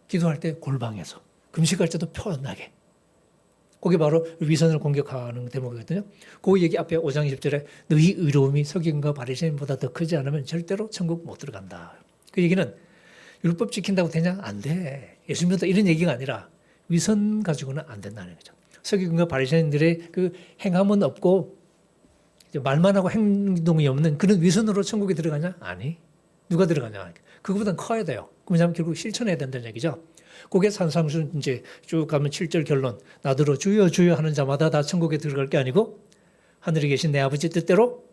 기도할 때 골방에서, 금식할 때도 표현하게. 그게 바로 위선을 공격하는 대목이거든요. 그 얘기 앞에 5장 20절에 너희 의로움이 서기관과 바리새인보다 더 크지 않으면 절대로 천국 못 들어간다. 그 얘기는 율법 지킨다고 되냐? 안 돼. 예수님도 이런 얘기가 아니라 위선 가지고는 안 된다는 거죠. 서기관과 바리새인들의 그 행함은 없고 말만 하고 행동이 없는 그런 위선으로 천국에 들어가냐? 아니. 누가 들어가냐? 그거보단 커야 돼요. 그러면 결국 실천해야 된다는 얘기죠. 그게 산상순 이제 쭉 가면 7절 결론. 나더러 주여 주여 하는 자마다 다 천국에 들어갈 게 아니고 하늘에 계신 내 아버지 뜻대로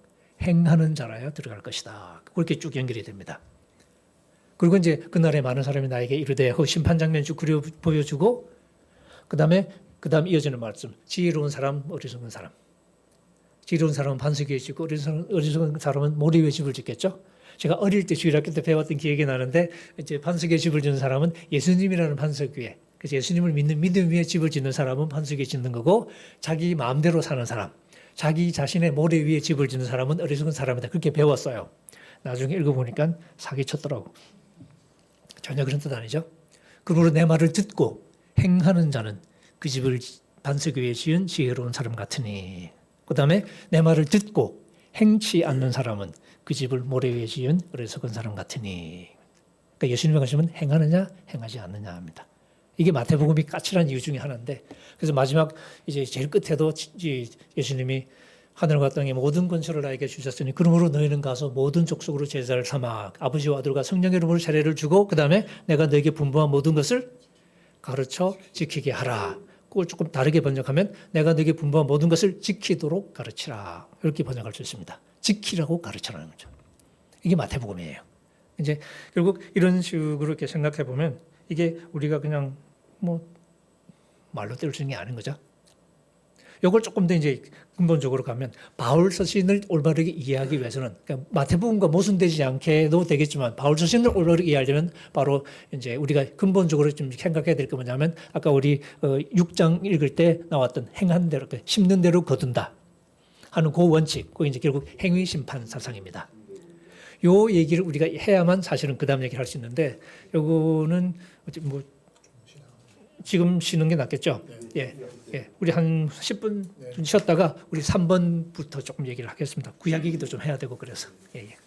행하는 자라야 들어갈 것이다. 그렇게 쭉 연결이 됩니다. 그리고 이제 그날에 많은 사람이 나에게 이르되 그 심판 장면 쭉 그려 보여주고 그다음 이어지는 말씀. 지혜로운 사람, 어리석은 사람. 지혜로운 사람은 반석 위에 짓고 어리석은 사람은 모래 위에 집을 짓겠죠. 제가 어릴 때 주일학교 때 배웠던 기억이 나는데 이제 반석에 집을 짓는 사람은 예수님이라는 반석 위에, 그래서 예수님을 믿는 믿음 위에 집을 짓는 사람은 반석에 짓는 거고 자기 마음대로 사는 사람, 자기 자신의 모래 위에 집을 짓는 사람은 어리석은 사람이다. 그렇게 배웠어요. 나중에 읽어보니까 사기쳤더라고. 전혀 그런 뜻 아니죠. 그러므로 내 말을 듣고 행하는 자는 그 집을 반석 위에 지은 지혜로운 사람 같으니. 그 다음에 내 말을 듣고 행치 않는 사람은 그 집을 모래 위에 지은 어리석은 사람 같으니. 그러니까 예수님이 가시면 행하느냐 행하지 않느냐 합니다. 이게 마태복음이 까칠한 이유 중에 하나인데, 그래서 마지막 이제 제일 끝에도 예수님이 하늘과 땅의 모든 권세를 나에게 주셨으니 그러므로 너희는 가서 모든 족속으로 제자를 삼아 아버지와 아들과 성령의 이름으로 세례를 주고 그 다음에 내가 너에게 분부한 모든 것을 가르쳐 지키게 하라. 그걸 조금 다르게 번역하면 내가 너에게 분부한 모든 것을 지키도록 가르치라. 이렇게 번역할 수 있습니다. 지키라고 가르치라는 거죠. 이게 마태복음이에요. 이제 결국 이런 식으로 이렇게 생각해 보면 이게 우리가 그냥 뭐 말로 때울 수 있는 게 아닌 거죠. 이걸 조금 더 이제 근본적으로 가면 바울 서신을 올바르게 이해하기 위해서는 그러니까 마태복음과 모순되지 않게 해도 되겠지만 바울 서신을 올바르게 이해하려면 바로 이제 우리가 근본적으로 좀 생각해야 될 게 뭐냐면 아까 우리 6장 읽을 때 나왔던 행한 대로 심는 대로 거둔다 하는 그 원칙, 그게 이제 결국 행위 심판 사상입니다. 요 얘기를 우리가 해야만 사실은 그 다음 얘기를 할 수 있는데 요거는 뭐 지금 쉬는 게 낫겠죠? 예. 예. 우리 한 10분 좀 쉬었다가 우리 3번부터 조금 얘기를 하겠습니다. 구약 얘기도 좀 해야 되고 그래서. 예, 예.